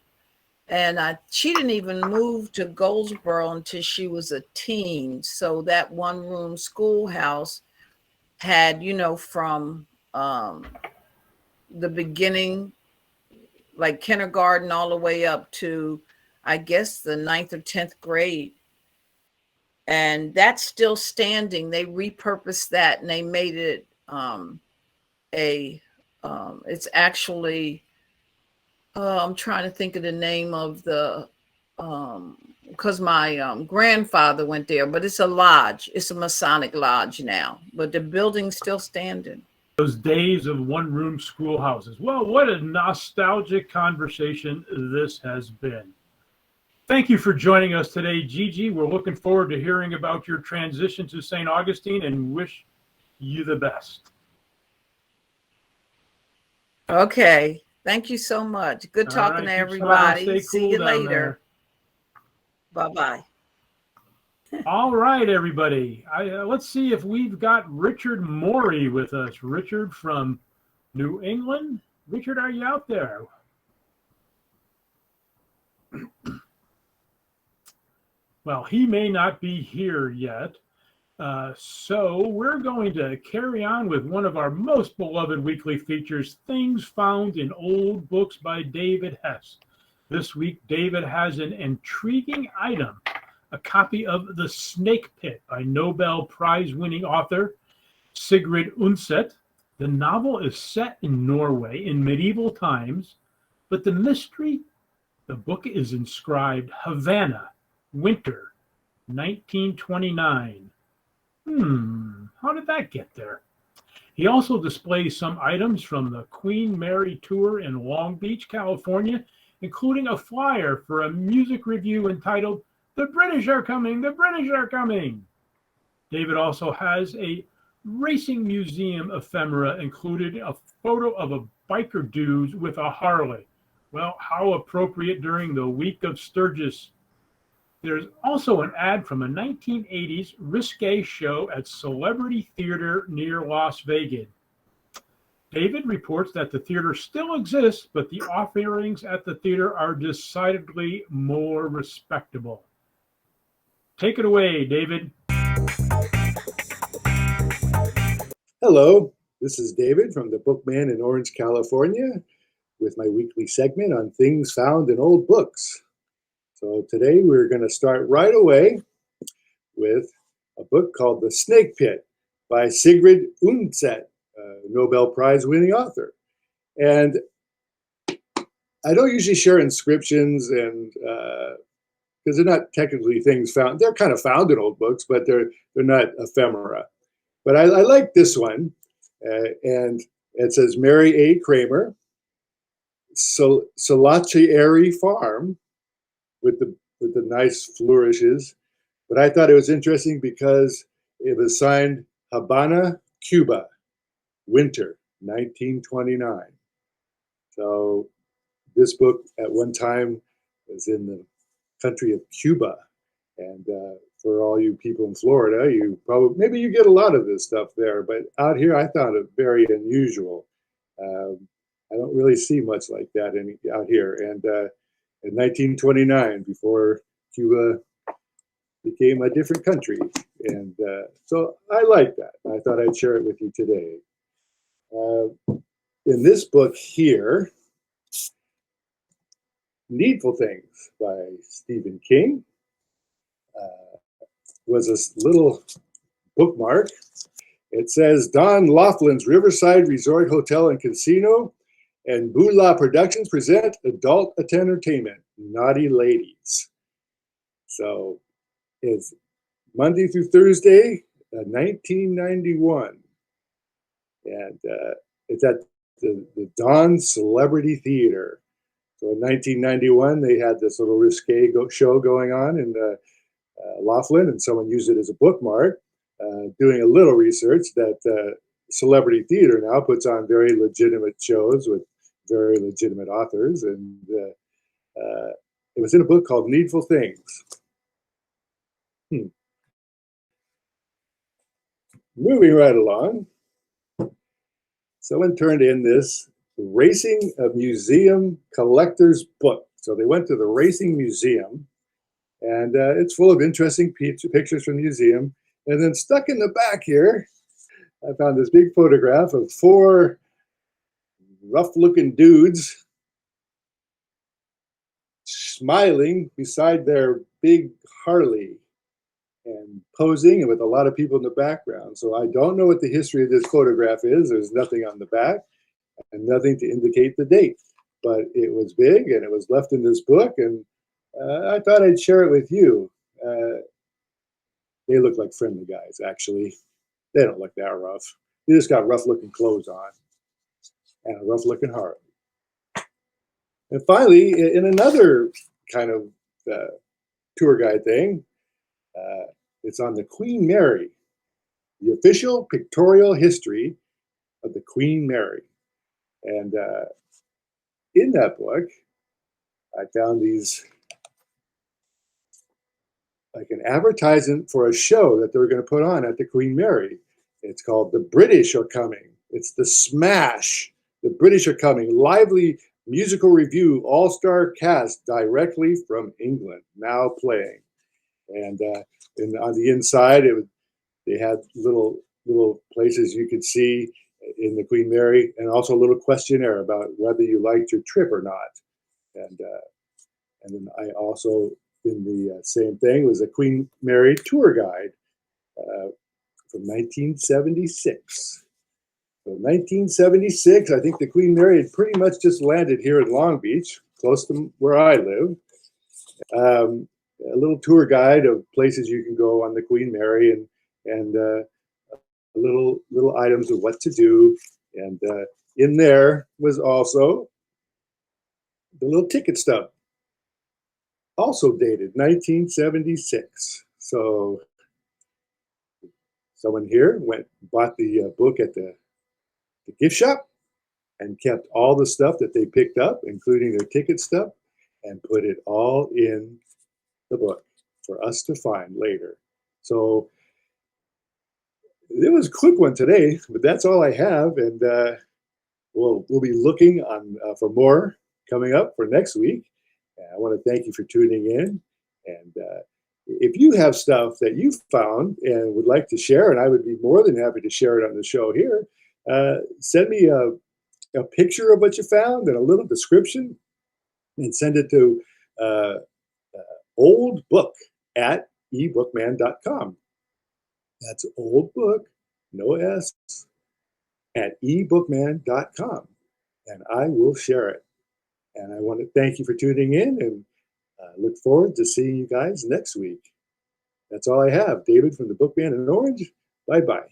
[SPEAKER 1] And she didn't even move to Goldsboro until she was a teen. So that one-room schoolhouse had, from the beginning, like kindergarten, all the way up to, I guess, the 9th or 10th grade. And that's still standing. They repurposed that and they made it it's actually, I'm trying to think of the name of the, because my grandfather went there, but it's a lodge. It's a Masonic lodge now, but the building's still standing.
[SPEAKER 2] Those days of one-room schoolhouses. Well, what a nostalgic conversation this has been. Thank you for joining us today, Gigi. We're looking forward to hearing about your transition to St. Augustine and wish you the best.
[SPEAKER 1] Okay. Thank you so much. Good talking to everybody. See you later. Bye-bye.
[SPEAKER 2] All right, everybody. Let's see if we've got Richard Mori with us. Richard from New England. Richard, are you out there? Well, he may not be here yet. So we're going to carry on with one of our most beloved weekly features, Things Found in Old Books by David Hess. This week, David has an intriguing item, a copy of The Snake Pit by Nobel Prize-winning author Sigrid Undset. The novel is set in Norway in medieval times, but the mystery, the book is inscribed Havana, Winter, 1929. How did that get there? He also displays some items from the Queen Mary Tour in Long Beach, California, including a flyer for a music review entitled The British Are Coming, The British Are Coming. David also has a racing museum ephemera included a photo of a biker dude with a Harley. Well, how appropriate during the week of Sturgis. There's also an ad from a 1980s risque show at Celebrity Theater near Las Vegas. David reports that the theater still exists, but the offerings at the theater are decidedly more respectable. Take it away, David.
[SPEAKER 6] Hello, this is David from the Bookman in Orange, California, with my weekly segment on things found in old books. So today we're going to start right away with a book called The Snake Pit by Sigrid Undset, a Nobel Prize winning author. And I don't usually share inscriptions and because they're not technically things found. They're kind of found in old books, but they're not ephemera. But I like this one, and it says Mary A. Kramer, Salachieri Farm, with the nice flourishes. But I thought it was interesting because it was signed Habana, Cuba, winter, 1929. So this book at one time was in the country of Cuba, and for all you people in Florida, maybe you get a lot of this stuff there, but out here I found it very unusual. I don't really see much like that out here. And in 1929, before Cuba became a different country, and so I like that. I thought I'd share it with you today. In this book here, Needful Things by Stephen King, was a little bookmark. It says Don Laughlin's Riverside Resort Hotel and Casino and Bula Productions present adult entertainment, Naughty Ladies. So it's Monday through Thursday, 1991. And it's at the Dawn Celebrity Theater. So in 1991, they had this little risque show going on in Laughlin, and someone used it as a bookmark, doing a little research that Celebrity Theater now puts on very legitimate shows with very legitimate authors, and it was in a book called Needful Things. Moving right along, someone turned in this Racing a Museum Collector's Book. So they went to the Racing Museum, and it's full of interesting pictures from the museum. And then stuck in the back here, I found this big photograph of 4 rough-looking dudes smiling beside their big Harley and posing, and with a lot of people in the background. So I don't know what the history of this photograph is. There's nothing on the back and nothing to indicate the date. But it was big, and it was left in this book, and I thought I'd share it with you. They look like friendly guys, actually. They don't look that rough. They just got rough-looking clothes on and a rough-looking Harley. And finally, in another kind of tour guide thing, it's on the Queen Mary, the official pictorial history of the Queen Mary. And in that book, I found these, like an advertisement for a show that they're going to put on at the Queen Mary. It's called The British Are Coming. It's the smash. The British Are Coming. Lively musical review, all-star cast directly from England, now playing. And on the inside, they had little places you could see in the Queen Mary, and also a little questionnaire about whether you liked your trip or not. And then I also, in the same thing, was a Queen Mary tour guide from 1976. So 1976, I think the Queen Mary had pretty much just landed here in Long Beach, close to where I live. A little tour guide of places you can go on the Queen Mary, and little items of what to do. And in there was also the little ticket stub, also dated 1976. So Someone here bought the book at the gift shop and kept all the stuff that they picked up, including their ticket stuff, and put it all in the book for us to find later. So it was a quick one today, but that's all I have. And we'll be looking on for more coming up for next week. And I want to thank you for tuning in. And if you have stuff that you found and would like to share, and I would be more than happy to share it on the show here, send me a picture of what you found and a little description, and send it to oldbook@ebookman.com. That's oldbook, no S, at ebookman.com. And I will share it. And I want to thank you for tuning in, and look forward to seeing you guys next week. That's all I have. David from the Bookman in Orange. Bye-bye.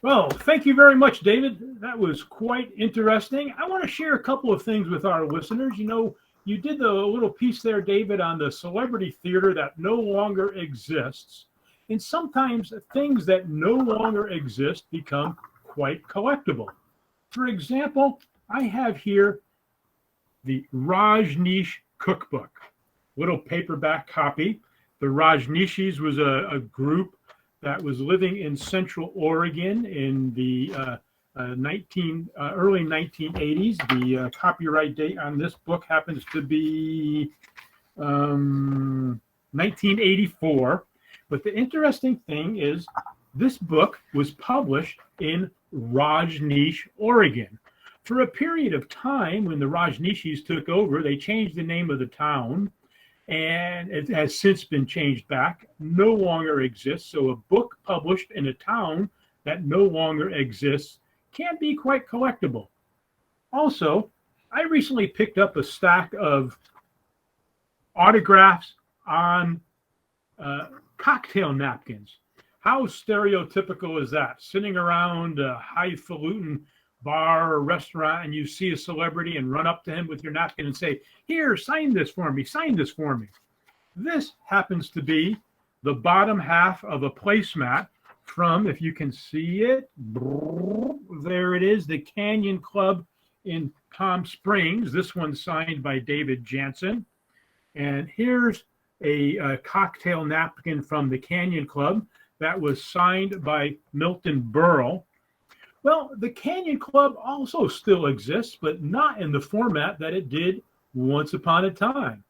[SPEAKER 2] Well, thank you very much, David. That was quite interesting. I want to share a couple of things with our listeners. You know, you did the little piece there, David, on the celebrity theater that no longer exists. And sometimes things that no longer exist become quite collectible. For example, I have here the Rajneesh cookbook, little paperback copy. The Rajneeshis was a group that was living in Central Oregon in the early 1980s. The copyright date on this book happens to be 1984. But the interesting thing is this book was published in Rajneesh, Oregon. For a period of time when the Rajneeshis took over, they changed the name of the town, and it has since been changed back, no longer exists. So a book published in a town that no longer exists can be quite collectible. Also, I recently picked up a stack of autographs on cocktail napkins. How stereotypical is that? Sitting around a highfalutin bar or restaurant, and you see a celebrity and run up to him with your napkin and say, "Here, sign this for me, sign this for me." This happens to be the bottom half of a placemat from, if you can see it, there it is, the Canyon Club in Palm Springs. This one's signed by David Jansen. And here's a cocktail napkin from the Canyon Club that was signed by Milton Berle. Well, the Canyon Club also still exists, but not in the format that it did once upon a time.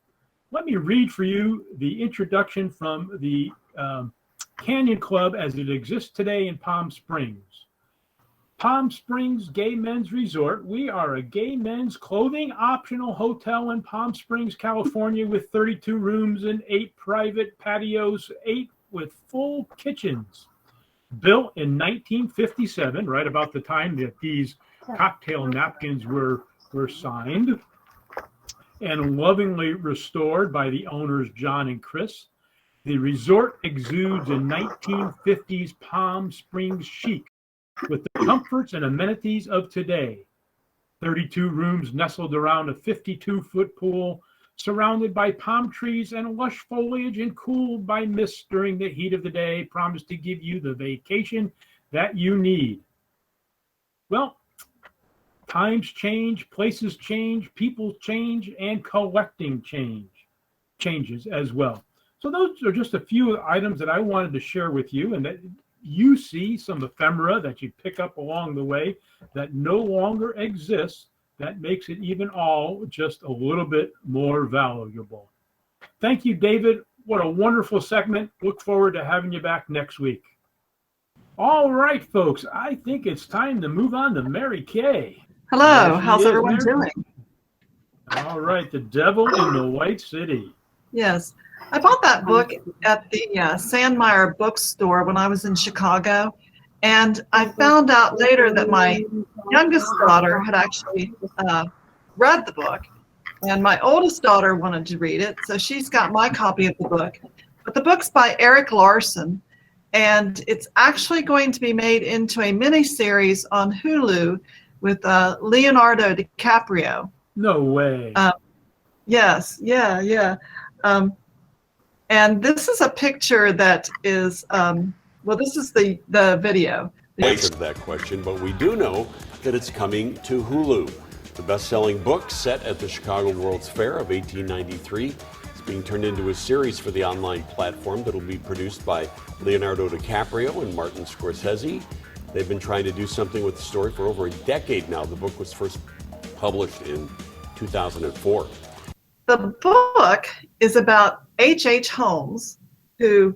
[SPEAKER 2] Let me read for you the introduction from the Canyon Club as it exists today in Palm Springs. Palm Springs Gay Men's Resort. We are a gay men's clothing optional hotel in Palm Springs, California, with 32 rooms and 8 private patios, 8 with full kitchens. Built in 1957, right about the time that these cocktail napkins were signed, and lovingly restored by the owners John and Chris. The resort exudes a 1950s Palm Springs chic with the comforts and amenities of today. 32 rooms nestled around a 52-foot pool, surrounded by palm trees and lush foliage and cooled by mist during the heat of the day, promise to give you the vacation that you need. Well, times change, places change, people change, and collecting changes as well. So those are just a few items that I wanted to share with you, and that you see some ephemera that you pick up along the way that no longer exists. That makes it even all just a little bit more valuable. Thank you, David. What a wonderful segment. Look forward to having you back next week. All right, folks, I think it's time to move on to Mary Kay.
[SPEAKER 5] Hello, how's everyone doing?
[SPEAKER 2] All right, The Devil in the White City.
[SPEAKER 5] Yes, I bought that book at the Sandmeyer bookstore when I was in Chicago. And I found out later that my youngest daughter had actually read the book, and my oldest daughter wanted to read it, so she's got my copy of the book. But the book's by Eric Larson, and it's actually going to be made into a miniseries on Hulu with Leonardo DiCaprio.
[SPEAKER 2] No way.
[SPEAKER 5] Yes, yeah. And this is a picture that is, well, this is the video.
[SPEAKER 7] Answer to that question, but we do know that it's coming to Hulu. The best-selling book set at the Chicago World's Fair of 1893 is being turned into a series for the online platform that will be produced by Leonardo DiCaprio and Martin Scorsese. They've been trying to do something with the story for over a decade now. The book was first published in 2004.
[SPEAKER 5] The book is about H.H. Holmes, who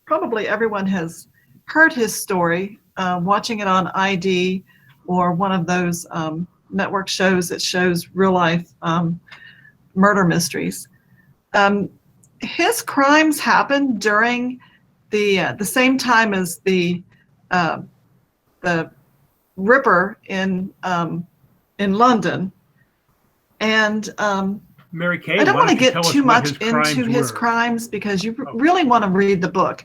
[SPEAKER 5] probably everyone has heard his story, watching it on ID or one of those network shows that shows real life murder mysteries. His crimes happened during the same time as the Ripper in London, and
[SPEAKER 2] Mary Kay,
[SPEAKER 5] I don't want to get too much
[SPEAKER 2] into
[SPEAKER 5] his crimes because you really want to read the book.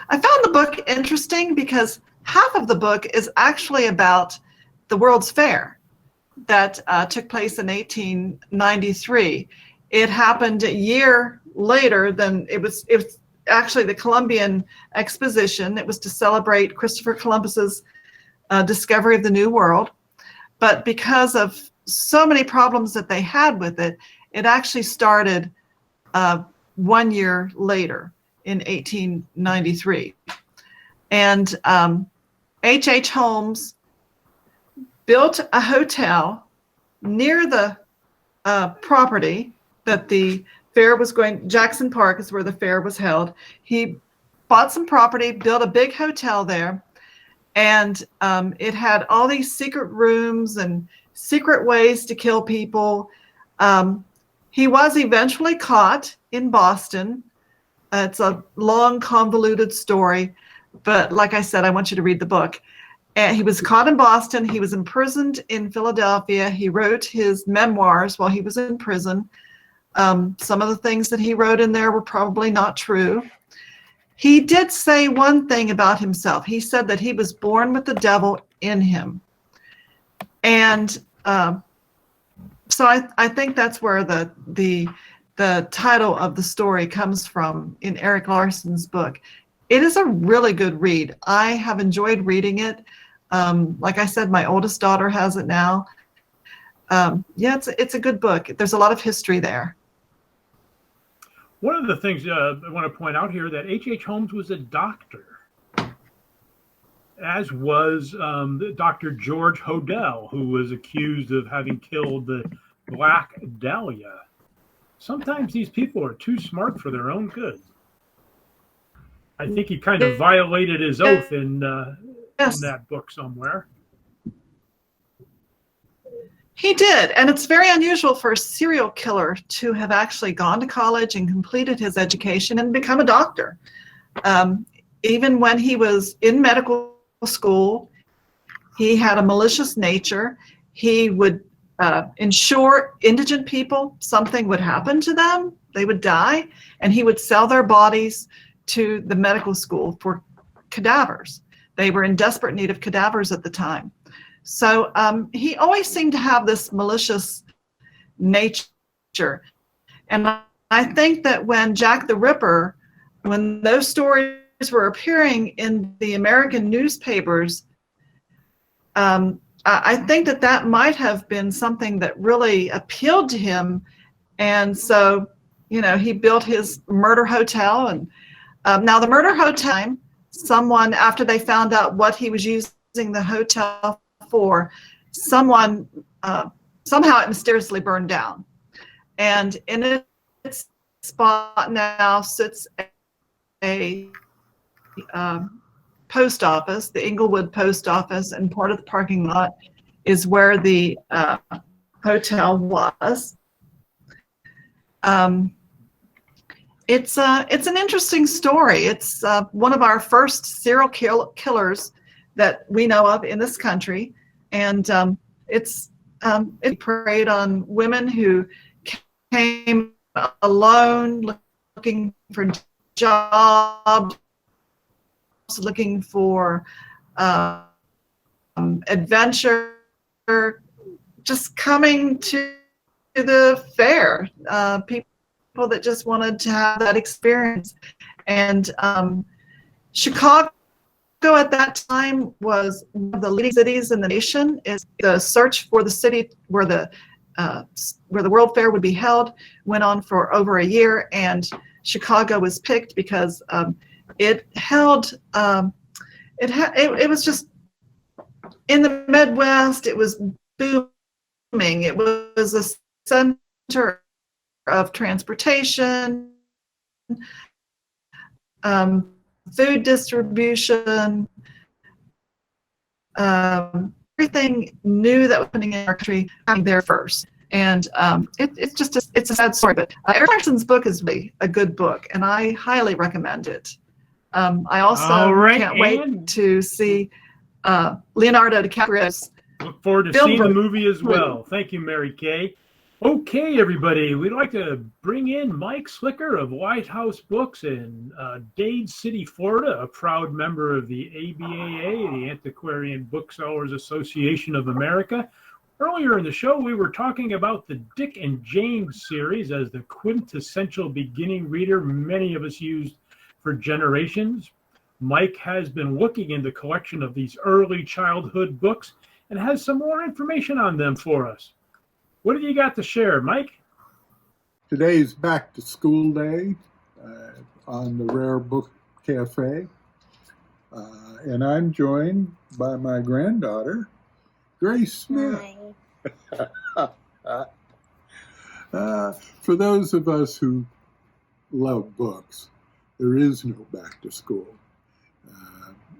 [SPEAKER 5] I found the book interesting because half of the book is actually about the World's Fair that took place in 1893. It happened a year later than it was actually the Columbian Exposition. It was to celebrate Christopher Columbus's discovery of the New World. But because of so many problems that they had with it, it actually started 1 year later in 1893. And H.H. Holmes built a hotel near the property that the fair was going. Jackson Park is where the fair was held. He bought some property, built a big hotel there, and it had all these secret rooms and secret ways to kill people. He was eventually caught in Boston. It's a long, convoluted story, but like I said, I want you to read the book. And he was caught in Boston. He was imprisoned in Philadelphia. He wrote his memoirs while he was in prison. Some of the things that he wrote in there were probably not true. He did say one thing about himself. He said that he was born with the devil in him. And so I think that's where the title of the story comes from in Erik Larson's book. It is a really good read. I have enjoyed reading it. Like I said, my oldest daughter has it now. Yeah, it's a good book. There's a lot of history there.
[SPEAKER 2] One of the things I want to point out here that H.H. Holmes was a doctor, as was Dr. George Hodel, who was accused of having killed the Black Dahlia. Sometimes these people are too smart for their own good. I think he kind of violated his oath in that book somewhere.
[SPEAKER 5] He did, and it's very unusual for a serial killer to have actually gone to college and completed his education and become a doctor. Even when he was in medical school, he had a malicious nature. He would ensure indigent people, something would happen to them, they would die, and he would sell their bodies to the medical school for cadavers. They were in desperate need of cadavers at the time. So he always seemed to have this malicious nature. And I think that when Jack the Ripper, when those stories were appearing in the American newspapers, I think that might have been something that really appealed to him. And so, he built his murder hotel. And now the murder hotel, someone, after they found out what he was using the hotel for, someone, somehow it mysteriously burned down. And in its spot now sits a post office, the Inglewood post office, and part of the parking lot is where the hotel was. It's an interesting story. It's one of our first serial killers that we know of in this country, and it preyed on women who came alone, looking for jobs, looking for adventure, just coming to the fair. People people that just wanted to have that experience. And Chicago at that time was one of the leading cities in the nation. Is the search for the city where the World Fair would be held went on for over a year, and Chicago was picked because it held it was just in the Midwest. It was booming. It was a center of transportation, food distribution, everything new that was happening in our country happening there first. And it's a sad story, but Eric Jackson's book is really a good book, and I highly recommend it. I also can't wait to see Leonardo DiCaprio's.
[SPEAKER 2] Look forward to seeing the movie as well. Thank you, Mary Kay. Okay, everybody, we'd like to bring in Mike Slicker of White House Books in Dade City, Florida, a proud member of the ABAA, the Antiquarian Booksellers Association of America. Earlier in the show, we were talking about the Dick and Jane series as the quintessential beginning reader many of us used for generations. Mike has been looking in the collection of these early childhood books and has some more information on them for us. What have you got to share, Mike?
[SPEAKER 8] Today's back to school day on the Rare Book Cafe. And I'm joined by my granddaughter, Grace Smith. For those of us who love books, there is no back to school.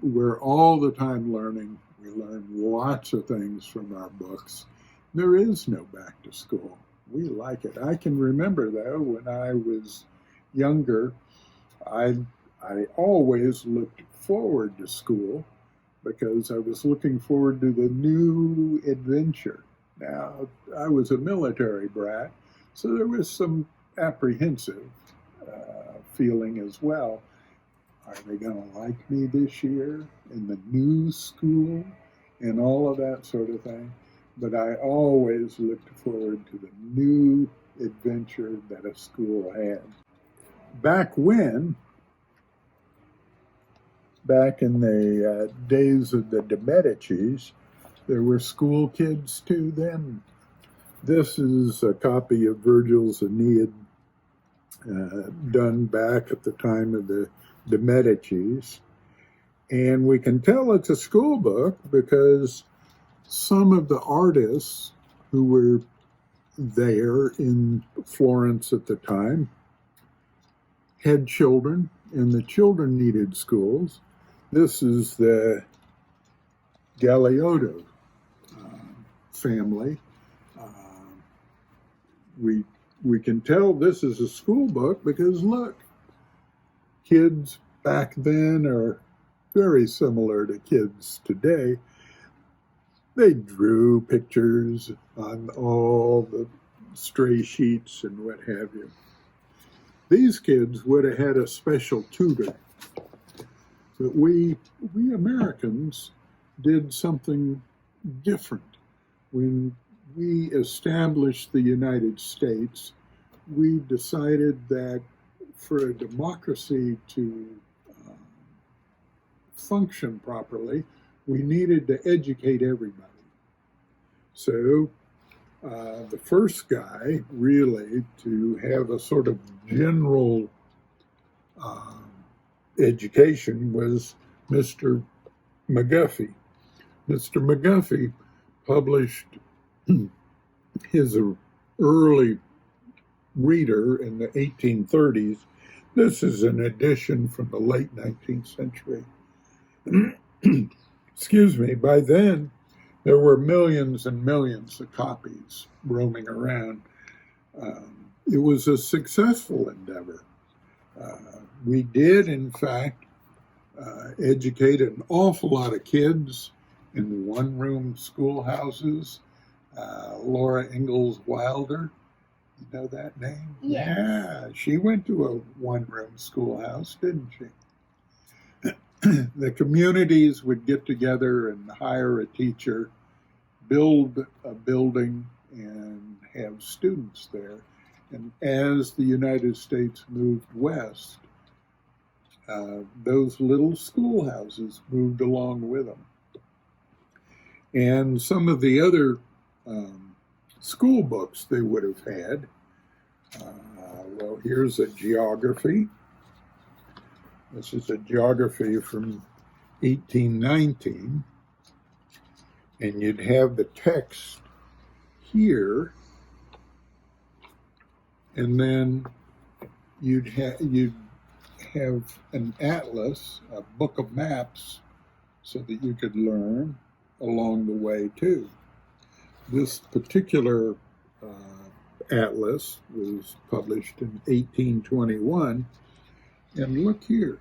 [SPEAKER 8] We're all the time learning. We learn lots of things from our books. There is no back to school. We like it. I can remember, though, when I was younger, I always looked forward to school because I was looking forward to the new adventure. Now, I was a military brat, so there was some apprehensive feeling as well. Are they going to like me this year in the new school and all of that sort of thing? But I always looked forward to the new adventure that a school had. Back in the days of the de Medicis, there were school kids too then. This is a copy of Virgil's Aeneid done back at the time of the de Medicis. And we can tell it's a school book because some of the artists who were there in Florence at the time had children, and the children needed schools. This is the Galeotto family. We can tell this is a school book because look, kids back then are very similar to kids today. They drew pictures on all the stray sheets and what have you. These kids would have had a special tutor. But we Americans did something different. When we established the United States, we decided that for a democracy to function properly, we needed to educate everybody. So the first guy really to have a sort of general education was Mr. McGuffey. Mr. McGuffey published his early reader in the 1830s. This is an edition from the late 19th century. Excuse me, by then there were millions and millions of copies roaming around. It was a successful endeavor. We did, in fact, educate an awful lot of kids in one-room schoolhouses. Laura Ingalls Wilder, you know that name?
[SPEAKER 4] Yes.
[SPEAKER 8] Yeah, she went to a one-room schoolhouse, didn't she? The communities would get together and hire a teacher, build a building, and have students there. And as the United States moved west, those little schoolhouses moved along with them. And some of the other school books they would have had, well, here's a geography. This is a geography from 1819. And you'd have the text here, and then you'd have an atlas, a book of maps, so that you could learn along the way too. This particular atlas was published in 1821, and look here.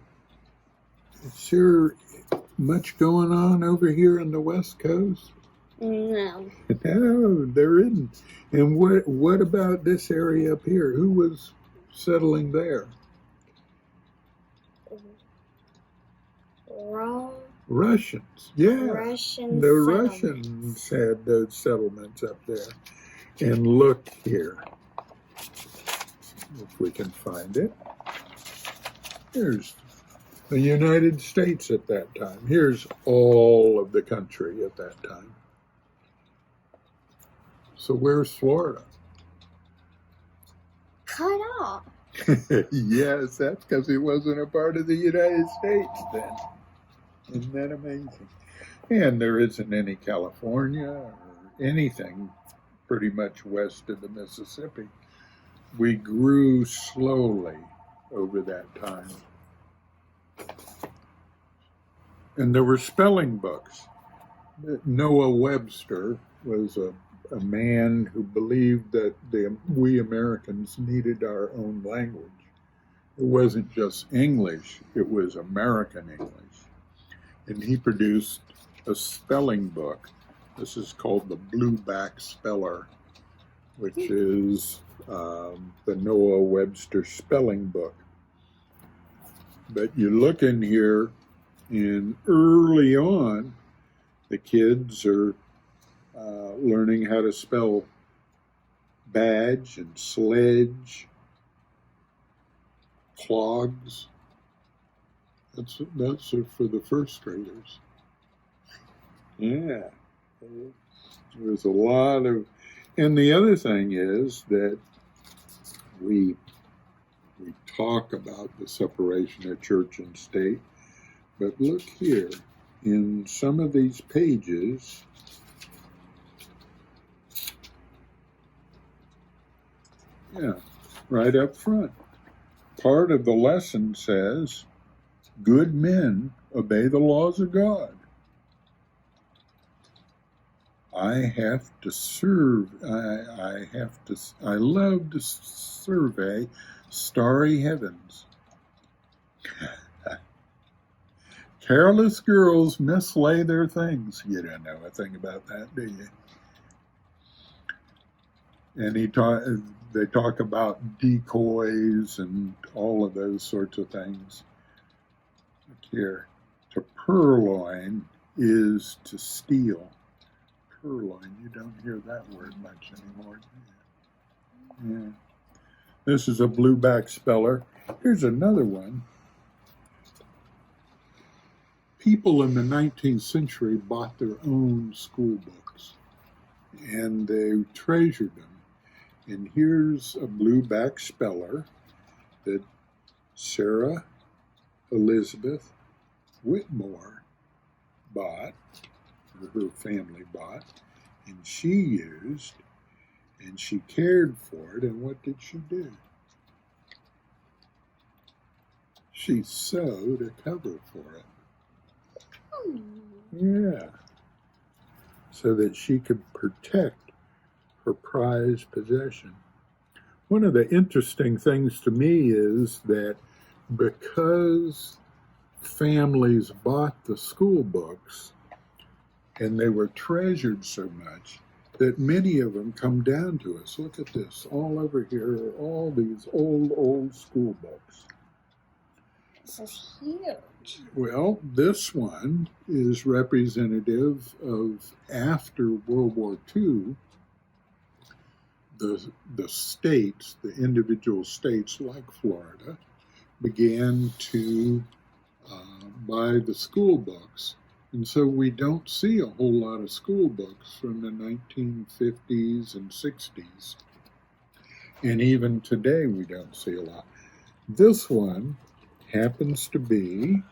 [SPEAKER 8] Is there much going on over here on the West Coast?
[SPEAKER 4] No.
[SPEAKER 8] No, there isn't. And what about this area up here? Who was settling there? Russians. Yeah.
[SPEAKER 4] Russian
[SPEAKER 8] The
[SPEAKER 4] settlement.
[SPEAKER 8] Russians had those settlements up there. And look here. If we can find it. Here's the United States at that time. Here's all of the country at that time. So where's Florida?
[SPEAKER 4] Cut off.
[SPEAKER 8] Yes, that's because it wasn't a part of the United States then. Isn't that amazing? And there isn't any California or anything pretty much west of the Mississippi. We grew slowly over that time. And there were spelling books. Noah Webster was a man who believed that we Americans needed our own language. It wasn't just English, it was American English. And he produced a spelling book. This is called the Blueback Speller, which is the Noah Webster spelling book. But you look in here, and early on, the kids are learning how to spell badge and sledge, clogs. That's for the first graders. Yeah, there was a lot of, and the other thing is that we talk about the separation of church and state, but look here, in some of these pages, yeah, right up front, part of the lesson says, good men obey the laws of God. I love to survey starry heavens. Careless girls mislay their things. You don't know a thing about that, do you? And they talk about decoys and all of those sorts of things. Look here, to purloin is to steal. Purloin, you don't hear that word much anymore, do you? Yeah. This is a blueback speller. Here's another one. People in the 19th century bought their own school books, and they treasured them. And here's a blueback speller that Sarah Elizabeth Whitmore bought, or her family bought, and she used, and she cared for it. And what did she do? She sewed a cover for it. Yeah. So that she could protect her prized possession. One of the interesting things to me is that because families bought the school books and they were treasured so much, that many of them come down to us. Look at this. All over here are all these old school books.
[SPEAKER 4] This is huge.
[SPEAKER 8] Well, this one is representative of after World War II. the states, the individual states like Florida, began to buy the school books. And so we don't see a whole lot of school books from the 1950s and 60s. And even today we don't see a lot. This one happens to be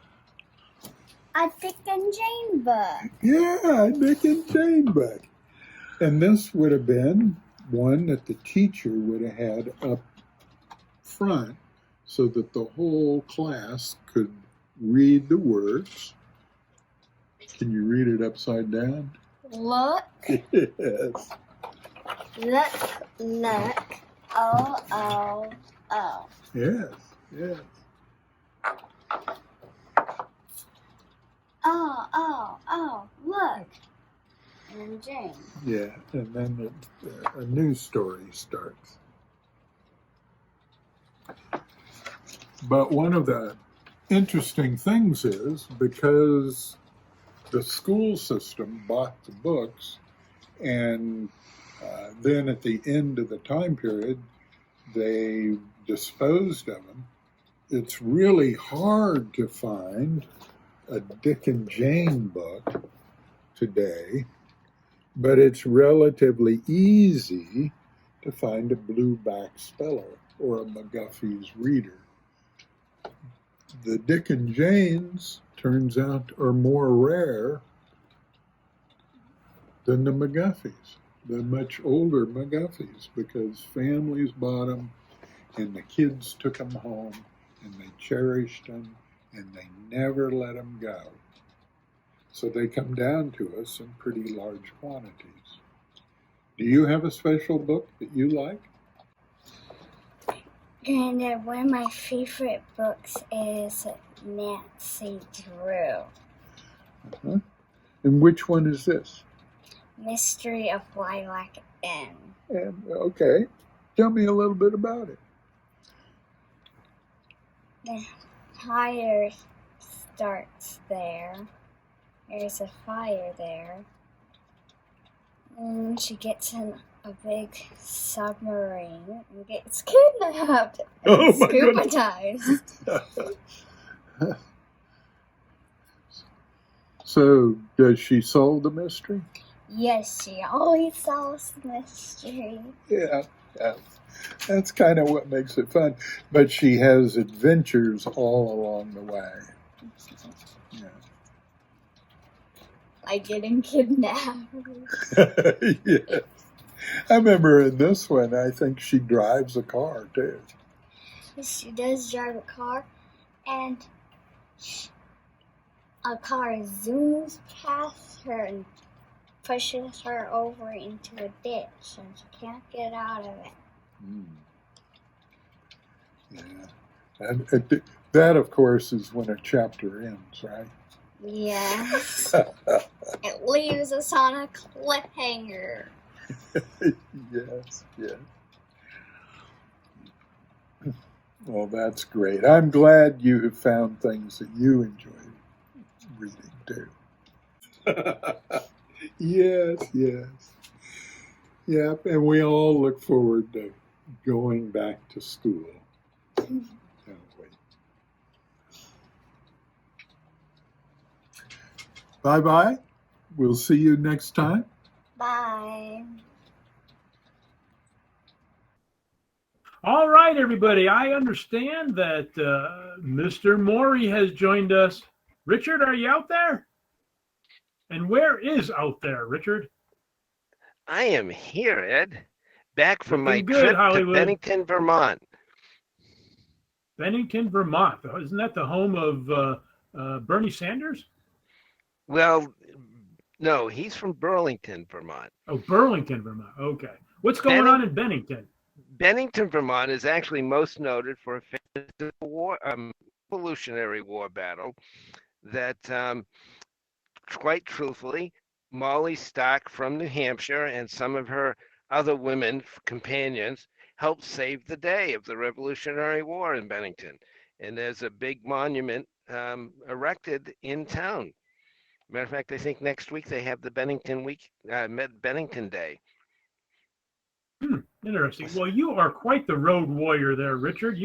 [SPEAKER 4] a Dick and Jane book.
[SPEAKER 8] Yeah, a Dick and Jane book. And this would have been one that the teacher would have had up front so that the whole class could read the words. Can you read it upside down?
[SPEAKER 4] Look.
[SPEAKER 8] Yes.
[SPEAKER 4] Look. Oh.
[SPEAKER 8] Yes, yes.
[SPEAKER 4] Oh, look. And Jane.
[SPEAKER 8] Yeah, and then a new story starts. But one of the interesting things is because the school system bought the books, and then at the end of the time period, they disposed of them. It's really hard to find a Dick and Jane book today, but it's relatively easy to find a blueback speller or a McGuffey's reader. The Dick and Janes, turns out, are more rare than the McGuffeys, the much older McGuffeys, because families bought them and the kids took them home and they cherished them and they never let them go. So they come down to us in pretty large quantities. Do you have a special book that you like?
[SPEAKER 4] And one of my favorite books is Nancy Drew.
[SPEAKER 8] Uh-huh. And which one is this?
[SPEAKER 4] Mystery of Lilac Inn.
[SPEAKER 8] And, okay, tell me a little bit about it.
[SPEAKER 4] The fire starts there. There's a fire there. And she gets in a big submarine and gets kidnapped and scuba dives.
[SPEAKER 8] So, does she solve the mystery?
[SPEAKER 4] Yes, she always solves the mystery.
[SPEAKER 8] Yeah. That's kind of what makes it fun. But she has adventures all along the way. Yeah.
[SPEAKER 4] Like getting kidnapped.
[SPEAKER 8] Yes. I remember in this one, I think she drives a car too.
[SPEAKER 4] She does drive a car, and a car zooms past her and pushes her over into a ditch, and she can't get out of it.
[SPEAKER 8] Yeah. And that, of course, is when a chapter ends, right?
[SPEAKER 4] Yes. It leaves us on a cliffhanger.
[SPEAKER 8] Yes. Well, that's great. I'm glad you have found things that you enjoy reading too. Yes. Yep, and we all look forward to going back to school. Don't we? Bye-bye. We'll see you next time.
[SPEAKER 4] Bye.
[SPEAKER 2] All right, everybody. I understand that Mr. Mori has joined us. Richard, are you out there? And where is out there, Richard?
[SPEAKER 9] I am here, Ed. Back from my
[SPEAKER 2] Good,
[SPEAKER 9] trip
[SPEAKER 2] Hollywood.
[SPEAKER 9] to Bennington, Vermont.
[SPEAKER 2] Bennington, Vermont. Isn't that the home of Bernie Sanders?
[SPEAKER 9] Well, no, he's from Burlington, Vermont.
[SPEAKER 2] Oh, Burlington, Vermont. Okay. What's going on in Bennington?
[SPEAKER 9] Bennington, Vermont is actually most noted for a Revolutionary War battle that, quite truthfully, Molly Stark from New Hampshire and some of her other women companions helped save the day of the Revolutionary War in Bennington. And there's a big monument erected in town. Matter of fact, I think next week they have the Bennington Day.
[SPEAKER 2] Interesting. Well, you are quite the road warrior there, Richard.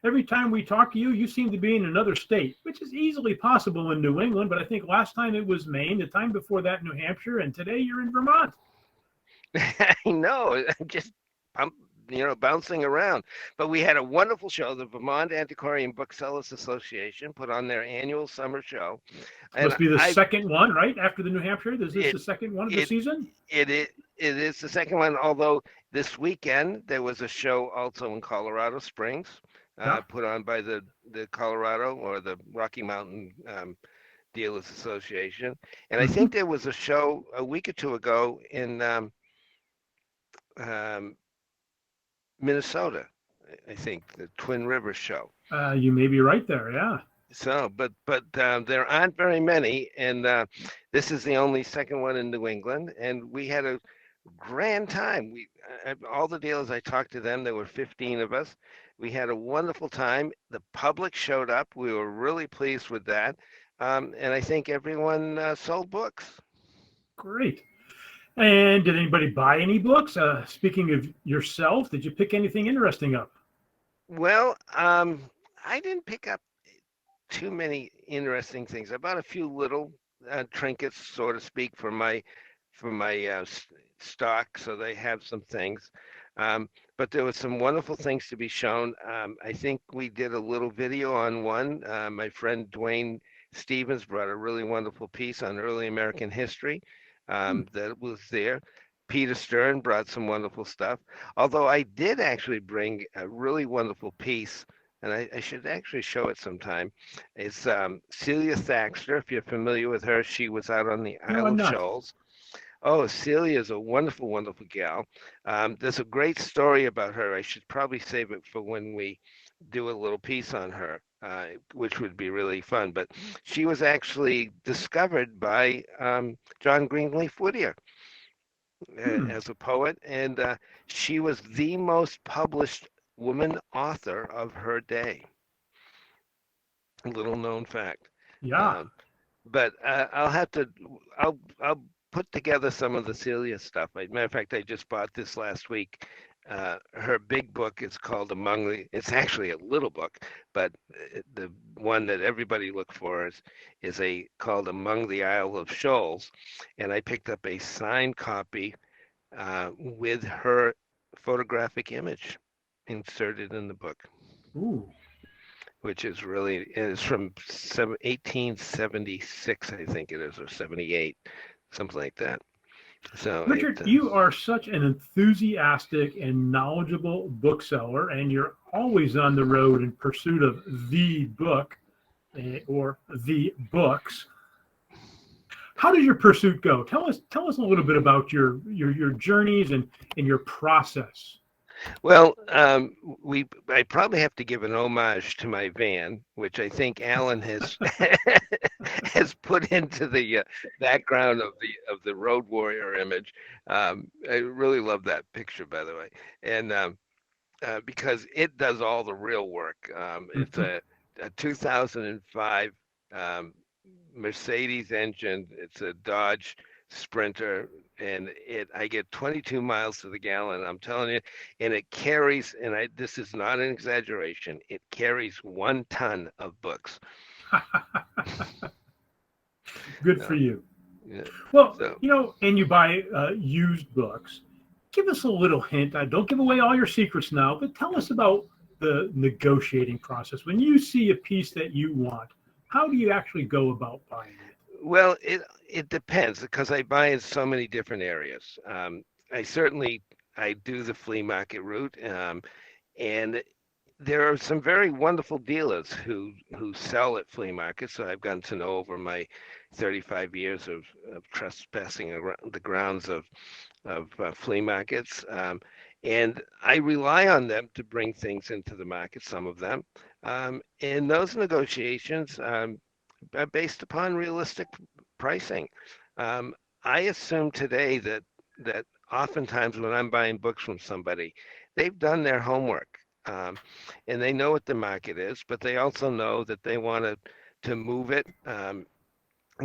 [SPEAKER 2] Every time we talk to you, you seem to be in another state, which is easily possible in New England. But I think last time it was Maine, the time before that, New Hampshire, and today you're in Vermont.
[SPEAKER 9] I know, bouncing around. But we had a wonderful show. The Vermont Antiquarian Booksellers Association put on their annual summer show.
[SPEAKER 2] Must be the second one, right? After the New Hampshire, is this the second one of the season?
[SPEAKER 9] It is the second one, although this weekend there was a show also in Colorado Springs, put on by the Colorado or the Rocky Mountain Dealers Association. And I think there was a show a week or two ago in Minnesota, I think, the Twin Rivers show.
[SPEAKER 2] You may be right there, yeah.
[SPEAKER 9] So, but there aren't very many, and this is the only second one in New England, and we had a grand time. All the dealers, I talked to them, there were 15 of us. We had a wonderful time. The public showed up. We were really pleased with that, and I think everyone sold books.
[SPEAKER 2] Great. And did anybody buy any books? Speaking of yourself, did you pick anything interesting up?
[SPEAKER 9] Well, I didn't pick up too many interesting things. I bought a few little trinkets, so to speak, for my stock, so they have some things. But there were some wonderful things to be shown. I think we did a little video on one. My friend Dwayne Stevens brought a really wonderful piece on early American history that was there. Peter Stern brought some wonderful stuff. Although I did actually bring a really wonderful piece, and I should actually show it sometime. It's Celia Thaxter. If you're familiar with her, she was out on the Isle of Shoals. Oh, Celia is a wonderful, wonderful gal. There's a great story about her. I should probably save it for when we do a little piece on her, which would be really fun. But she was actually discovered by John Greenleaf Whittier as a poet, and she was the most published woman author of her day. A little known fact.
[SPEAKER 2] Yeah.
[SPEAKER 9] But I'll put together some of the Celia stuff. Matter of fact, I just bought this last week. Her big book is called it's actually a little book, but the one that everybody look for is called Among the Isle of Shoals. And I picked up a signed copy with her photographic image inserted in the book.
[SPEAKER 2] Ooh.
[SPEAKER 9] Which is from 1876, I think it is, or 78, something like that. So,
[SPEAKER 2] Richard, you are such an enthusiastic and knowledgeable bookseller, and you're always on the road in pursuit of the book or the books. How does your pursuit go? Tell us a little bit about your journeys and your process.
[SPEAKER 9] Well, I probably have to give an homage to my van, which I think Alan has has put into the background of the road warrior image. I really love that picture, by the way, and because it does all the real work. It's a 2005 Mercedes engine. It's a Dodge Sprinter, and I get 22 miles to the gallon. I'm telling you, and it carries, and this is not an exaggeration, it carries 1 ton of books.
[SPEAKER 2] Good for you.
[SPEAKER 9] Yeah.
[SPEAKER 2] Well, and you buy used books. Give us a little hint. Don't give away all your secrets now, but tell us about the negotiating process. When you see a piece that you want, how do you actually go about buying it?
[SPEAKER 9] Well, it depends, because I buy in so many different areas. I do the flea market route, and there are some very wonderful dealers who sell at flea markets. So I've gotten to know over my 35 years of trespassing around the grounds of flea markets, and I rely on them to bring things into the market. Some of them, and those negotiations are based upon realistic pricing. I assume today that oftentimes when I'm buying books from somebody, they've done their homework, and they know what the market is, but they also know that they want to move it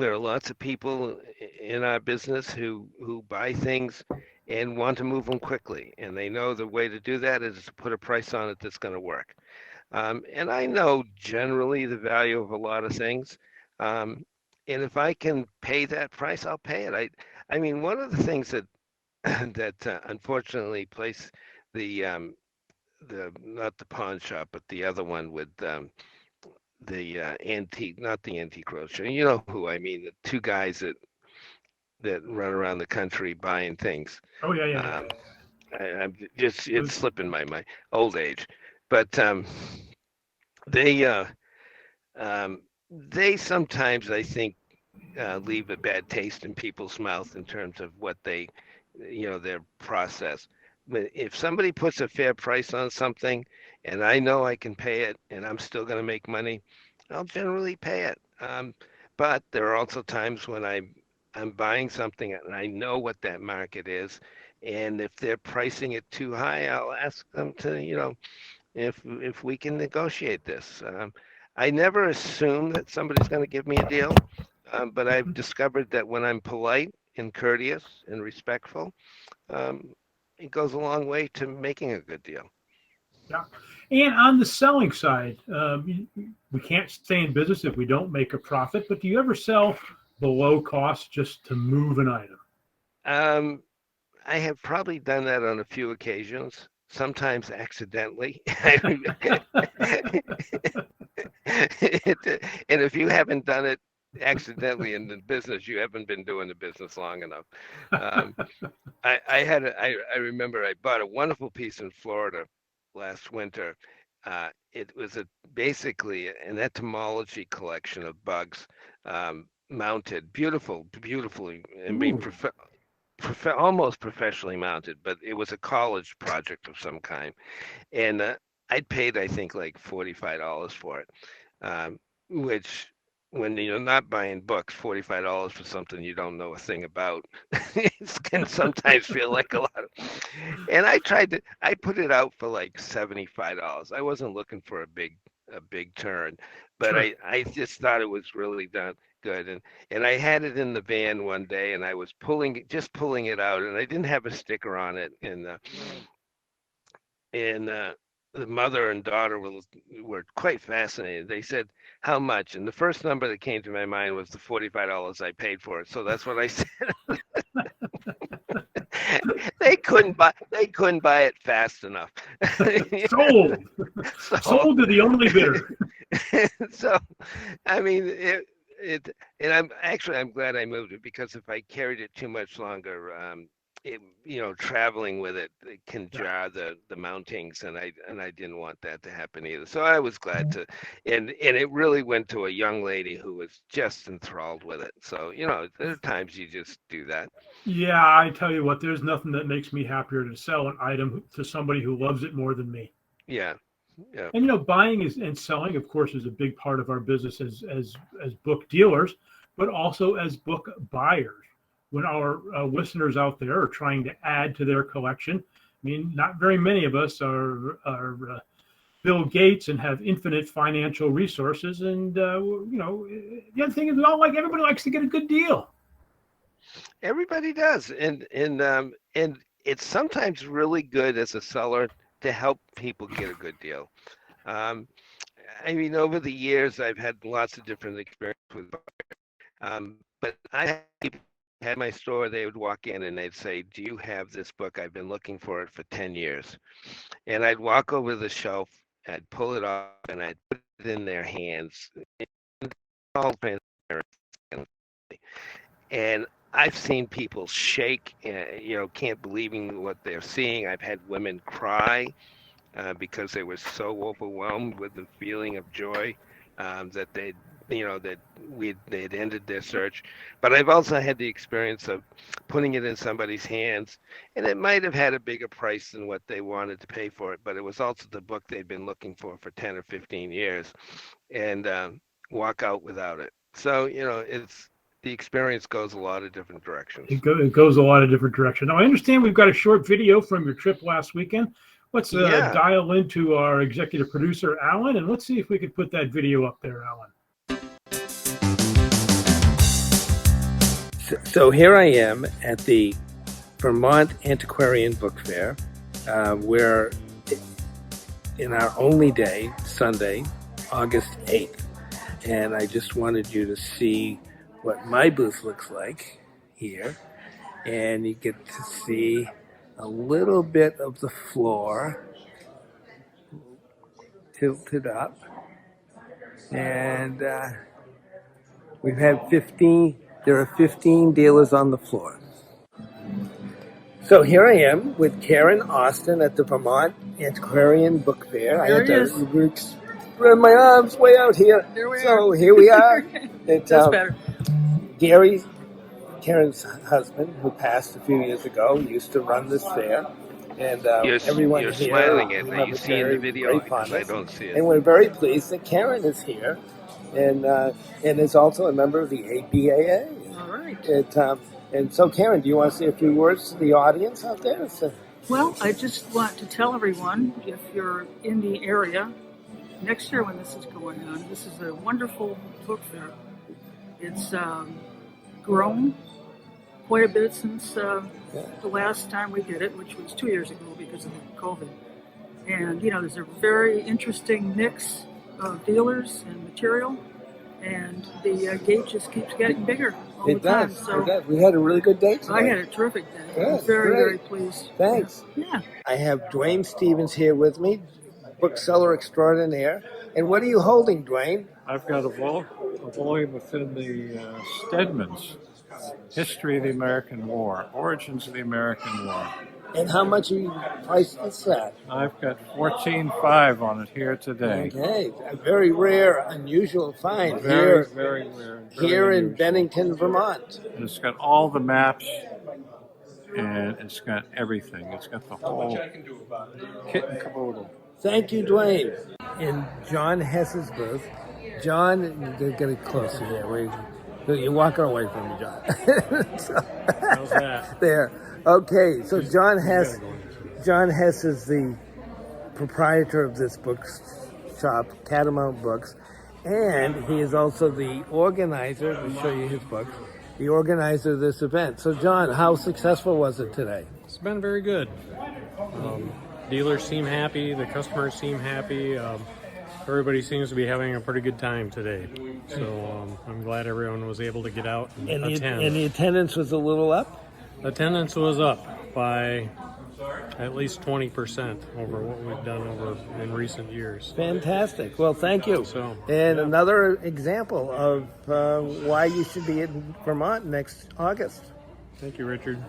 [SPEAKER 9] there are lots of people in our business who buy things and want to move them quickly, and they know the way to do that is to put a price on it that's going to work. And I know generally the value of a lot of things, and if I can pay that price, I'll pay it. I mean, one of the things that unfortunately the not the pawn shop, but the other one with the antique, not the antique roadshow. You know who I mean? The two guys that run around the country buying things.
[SPEAKER 2] Oh yeah.
[SPEAKER 9] I'm just, it's slipping my old age, but they sometimes, I think, leave a bad taste in people's mouth in terms of what they, their process. But if somebody puts a fair price on something and I know I can pay it and I'm still going to make money, I'll generally pay it. But there are also times when I'm buying something and I know what that market is. And if they're pricing it too high, I'll ask them to, if we can negotiate this. I never assume that somebody's going to give me a deal, but I've discovered that when I'm polite and courteous and respectful, it goes a long way to making a good deal.
[SPEAKER 2] Yeah. And on the selling side, we can't stay in business if we don't make a profit, but do you ever sell below cost just to move an item?
[SPEAKER 9] I have probably done that on a few occasions, sometimes accidentally. And if you haven't done it accidentally in the business, you haven't been doing the business long enough. I remember I bought a wonderful piece in Florida last winter. It was basically an entomology collection of bugs, mounted, beautifully, I mean, almost professionally mounted, but it was a college project of some kind. And I'd paid, I think, like $45 for it, which, when you're not buying books, $45 for something you don't know a thing about, it can sometimes feel like a lot. And I put it out for like $75. I wasn't looking for a big turn, but sure. I just thought it was really done good. And I had it in the van one day, and I was pulling it out, and I didn't have a sticker on it. And the mother and daughter were quite fascinated. They said, "How much?" And the first number that came to my mind was the $45 I paid for it. So that's what I said. They couldn't buy it fast enough.
[SPEAKER 2] Sold to the only bidder.
[SPEAKER 9] So, I mean, and I'm glad I moved it, because if I carried it too much longer, traveling with it can jar the mountings, and I didn't want that to happen either. So I was glad to, and it really went to a young lady who was just enthralled with it. So, there are times you just do that.
[SPEAKER 2] Yeah, I tell you what, there's nothing that makes me happier to sell an item to somebody who loves it more than me.
[SPEAKER 9] Yeah. Yeah.
[SPEAKER 2] And buying and selling, of course, is a big part of our business as book dealers, but also as book buyers. When our listeners out there are trying to add to their collection, I mean, not very many of us are Bill Gates and have infinite financial resources. And the other thing is, everybody likes to get a good deal.
[SPEAKER 9] Everybody does, and it's sometimes really good as a seller to help people get a good deal. I mean, over the years, I've had lots of different experiences with buyers, but I had my store. They would walk in and they'd say, "Do you have this book? I've been looking for it for 10 years." And I'd walk over the shelf, I'd pull it off, and I'd put it in their hands. All transparent. And I've seen people shake, can't believe what they're seeing. I've had women cry because they were so overwhelmed with the feeling of joy that they'd ended their search. But I've also had the experience of putting it in somebody's hands, and it might have had a bigger price than what they wanted to pay for it, but it was also the book they'd been looking for 10 or 15 years, and walk out without it. So, the experience goes a lot of different directions.
[SPEAKER 2] It goes a lot of different directions. Now, I understand we've got a short video from your trip last weekend. Let's dial into our executive producer, Alan, and let's see if we could put that video up there, Alan.
[SPEAKER 10] So here I am at the Vermont Antiquarian Book Fair. We're in our only day, Sunday, August 8th. And I just wanted you to see what my booth looks like here. And you get to see a little bit of the floor tilted up. And we've had 15, there are 15 dealers on the floor. So here I am with Karen Austin at the Vermont Antiquarian Book Fair. I had to spread my arms way out here. Here we are. That's better. Gary, Karen's husband, who passed a few years ago, used to run this fair. And everyone
[SPEAKER 9] you're
[SPEAKER 10] here,
[SPEAKER 9] smiling at me. You see in the video because I don't see it.
[SPEAKER 10] And we're very pleased that Karen is here, and is also a member of the ABAA.
[SPEAKER 11] All right.
[SPEAKER 10] And so, Karen, do you want to say a few words to the audience out there?
[SPEAKER 11] Well, I just want to tell everyone, if you're in the area, next year when this is going on, this is a wonderful book fair. It's grown quite a bit since the last time we did it, which was 2 years ago because of the COVID. And, there's a very interesting mix of dealers and material, and the gate just keeps getting bigger all the time. So
[SPEAKER 10] it does. We had a really good day today.
[SPEAKER 11] I had a terrific day. I was very, very pleased.
[SPEAKER 10] Thanks.
[SPEAKER 11] Yeah.
[SPEAKER 10] I have Dwayne Stevens here with me, bookseller extraordinaire. And what are you holding, Dwayne?
[SPEAKER 12] I've got a volume within the Stedman's History of the American War, Origins of the American War.
[SPEAKER 10] And how much are you priced this at?
[SPEAKER 12] I've got $14.5 on it here today.
[SPEAKER 10] Okay, a very rare, unusual find
[SPEAKER 12] Very rare.
[SPEAKER 10] Here in Bennington, Vermont.
[SPEAKER 12] And it's got all the maps, and it's got everything. It's got the whole kit and caboodle.
[SPEAKER 10] Thank you, Dwayne. In John Hess's booth, John, get it closer here. You're walking away from me, John.
[SPEAKER 12] How's that?
[SPEAKER 10] There. Okay, so John Hess is the proprietor of this book shop, Catamount Books, and he is also the organizer, to show you his books, the organizer of this event. So John, how successful was it today?
[SPEAKER 13] It's been very good. Dealers seem happy, the customers seem happy. Everybody seems to be having a pretty good time today. So I'm glad everyone was able to get out and attend.
[SPEAKER 10] And the attendance was a little up?
[SPEAKER 13] Attendance was up by at least 20% over what we've done in recent years.
[SPEAKER 10] Fantastic. Well, thank you. Another example of why you should be in Vermont next August.
[SPEAKER 13] Thank you, Richard.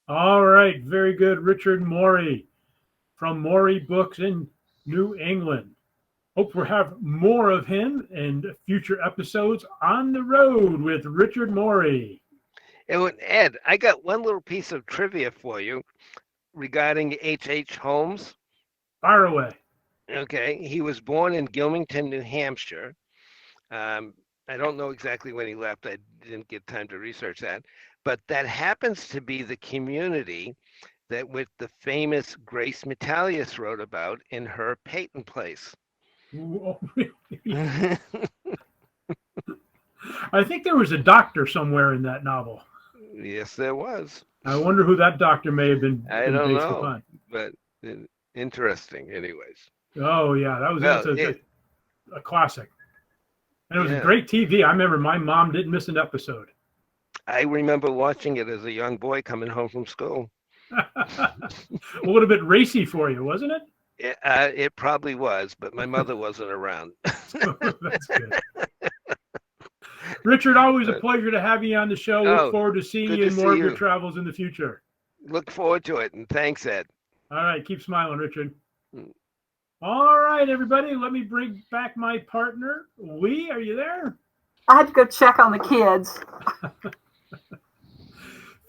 [SPEAKER 2] All right. Very good. Richard Mori from Mori Books in New England. Hope we'll have more of him in future episodes on the road with Richard Mori.
[SPEAKER 9] And Ed, I got one little piece of trivia for you regarding H.H. Holmes.
[SPEAKER 2] Fire away.
[SPEAKER 9] Okay. He was born in Gilmington, New Hampshire. I don't know exactly when he left. I didn't get time to research that. But that happens to be the community that with the famous Grace Metalius wrote about in her Peyton Place.
[SPEAKER 2] Oh, really? I think there was a doctor somewhere in that novel.
[SPEAKER 9] Yes, there was.
[SPEAKER 2] I wonder who that doctor may have been.
[SPEAKER 9] I don't know, but interesting anyways.
[SPEAKER 2] Oh, yeah, that was a classic. And it was a great TV. I remember my mom didn't miss an episode.
[SPEAKER 9] I remember watching it as a young boy coming home from school.
[SPEAKER 2] A little bit racy for you, wasn't it?
[SPEAKER 9] It probably was, but my mother wasn't around.
[SPEAKER 2] That's good. Richard, always a pleasure to have you on the show. Look forward to seeing you in more of your travels in the future.
[SPEAKER 9] Look forward to it, and thanks, Ed.
[SPEAKER 2] All right, keep smiling, Richard. All right, everybody, let me bring back my partner. Lee, are you there?
[SPEAKER 3] I had to go check on the kids.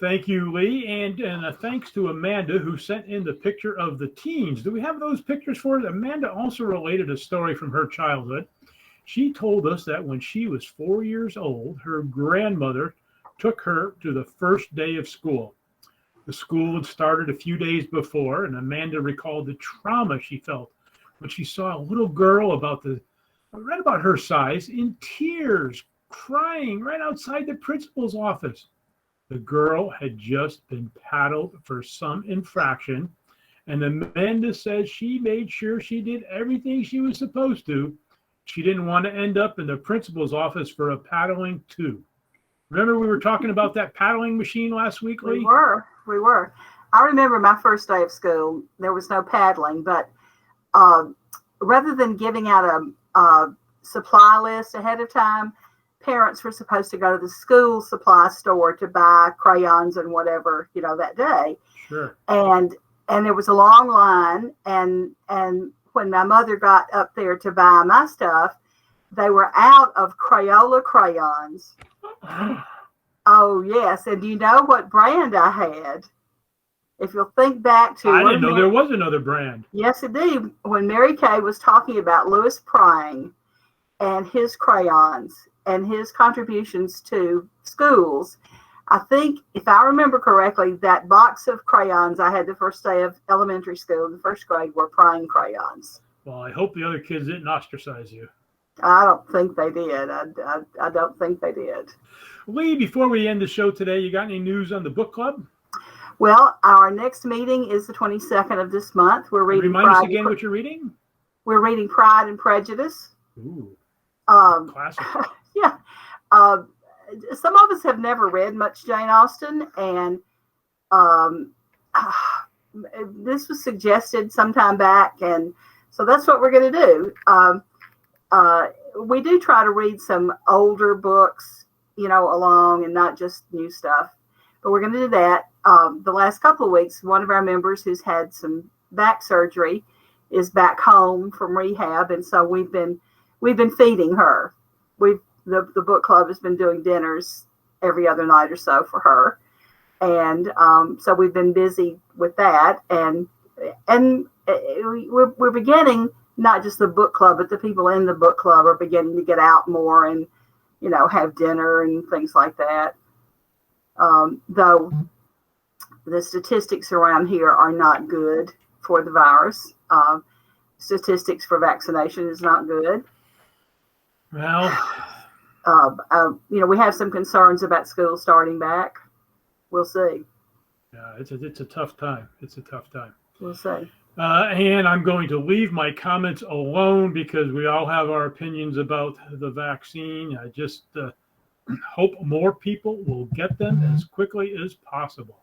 [SPEAKER 2] Thank you, Lee, and thanks to Amanda, who sent in the picture of the teens. Do we have those pictures for us? Amanda also related a story from her childhood. She told us that when she was 4 years old, her grandmother took her to the first day of school. The school had started a few days before, and Amanda recalled the trauma she felt when she saw a little girl right about her size, in tears, crying right outside the principal's office. The girl had just been paddled for some infraction, and Amanda says she made sure she did everything she was supposed to. She didn't want to end up in the principal's office for a paddling too. Remember we were talking about that paddling machine last week, Lee?
[SPEAKER 3] We were. I remember my first day of school. There was no paddling, but rather than giving out a supply list ahead of time, parents were supposed to go to the school supply store to buy crayons and whatever, that day.
[SPEAKER 2] Sure.
[SPEAKER 3] And there was a long line, and when my mother got up there to buy my stuff, they were out of Crayola crayons. Oh, yes. And do you know what brand I had? If you'll think back to...
[SPEAKER 2] I didn't know there was another brand.
[SPEAKER 3] Yes, indeed. When Mary Kay was talking about Louis Prying and his crayons and his contributions to schools, I think, if I remember correctly, that box of crayons I had the first day of elementary school, the first grade, were Prying crayons.
[SPEAKER 2] Well, I hope the other kids didn't ostracize you.
[SPEAKER 3] I don't think they did. I don't think they did.
[SPEAKER 2] Lee, before we end the show today, you got any news on the book club?
[SPEAKER 3] Well, our next meeting is the 22nd of this month. We're reading.
[SPEAKER 2] Remind us again what you're reading.
[SPEAKER 3] We're reading Pride and Prejudice.
[SPEAKER 2] Ooh, classic.
[SPEAKER 3] Yeah. Some of us have never read much Jane Austen, and this was suggested some time back, and so that's what we're going to do. We do try to read some older books, along, and not just new stuff, but we're going to do that. The last couple of weeks, one of our members who's had some back surgery is back home from rehab, and so we've been feeding her. The book club has been doing dinners every other night or so for her, and so we've been busy with that, and we're beginning, not just the book club, but the people in the book club are beginning to get out more and have dinner and things like that. Though the statistics around here are not good for the virus. Statistics for vaccination is not good.
[SPEAKER 2] Well,
[SPEAKER 3] we have some concerns about school starting back. We'll see.
[SPEAKER 2] Yeah, it's a tough time. It's a tough time.
[SPEAKER 3] We'll see.
[SPEAKER 2] And I'm going to leave my comments alone because we all have our opinions about the vaccine. I just hope more people will get them as quickly as possible.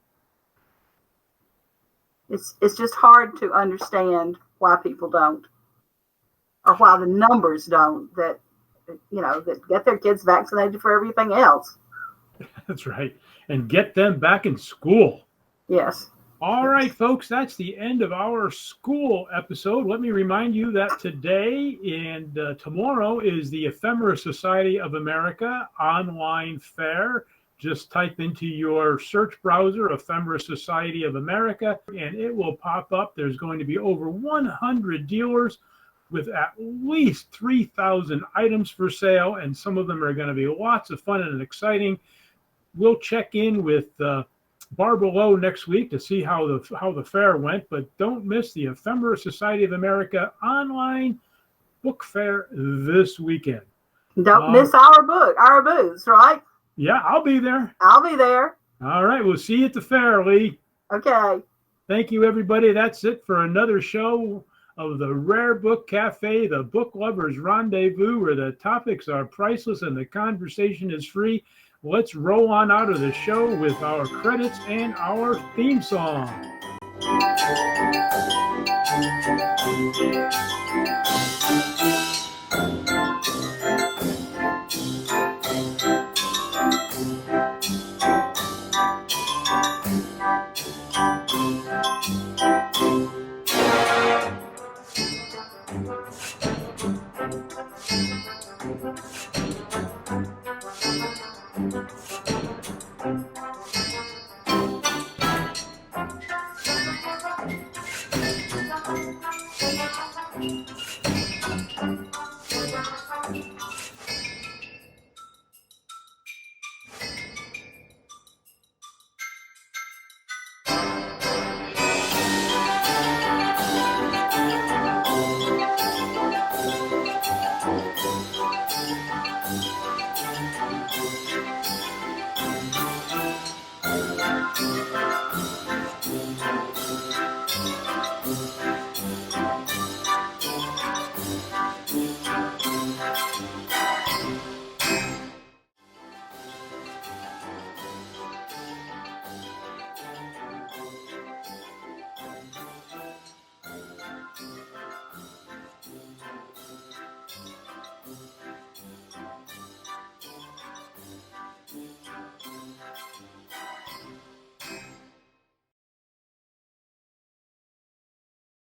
[SPEAKER 3] It's just hard to understand why people don't, or why the numbers don't, that get their kids vaccinated for everything else.
[SPEAKER 2] That's right. And get them back in school.
[SPEAKER 3] Yes.
[SPEAKER 2] All right, folks, that's the end of our school episode. Let me remind you that today and tomorrow is the Ephemera Society of America online fair. Just type into your search browser, Ephemera Society of America, and it will pop up. There's going to be over 100 dealers with at least 3,000 items for sale, and some of them are going to be lots of fun and exciting. We'll check in with Barbara Lowe next week to see how the fair went, but don't miss the Ephemera Society of America online book fair this weekend.
[SPEAKER 3] Don't miss our booths, right?
[SPEAKER 2] Yeah, I'll be there.
[SPEAKER 3] I'll be there.
[SPEAKER 2] All right, we'll see you at the fair, Lee.
[SPEAKER 3] Okay.
[SPEAKER 2] Thank you, everybody. That's it for another show of the Rare Book Cafe, the Book Lovers Rendezvous, where the topics are priceless and the conversation is free. Let's roll on out of the show with our credits and our theme song.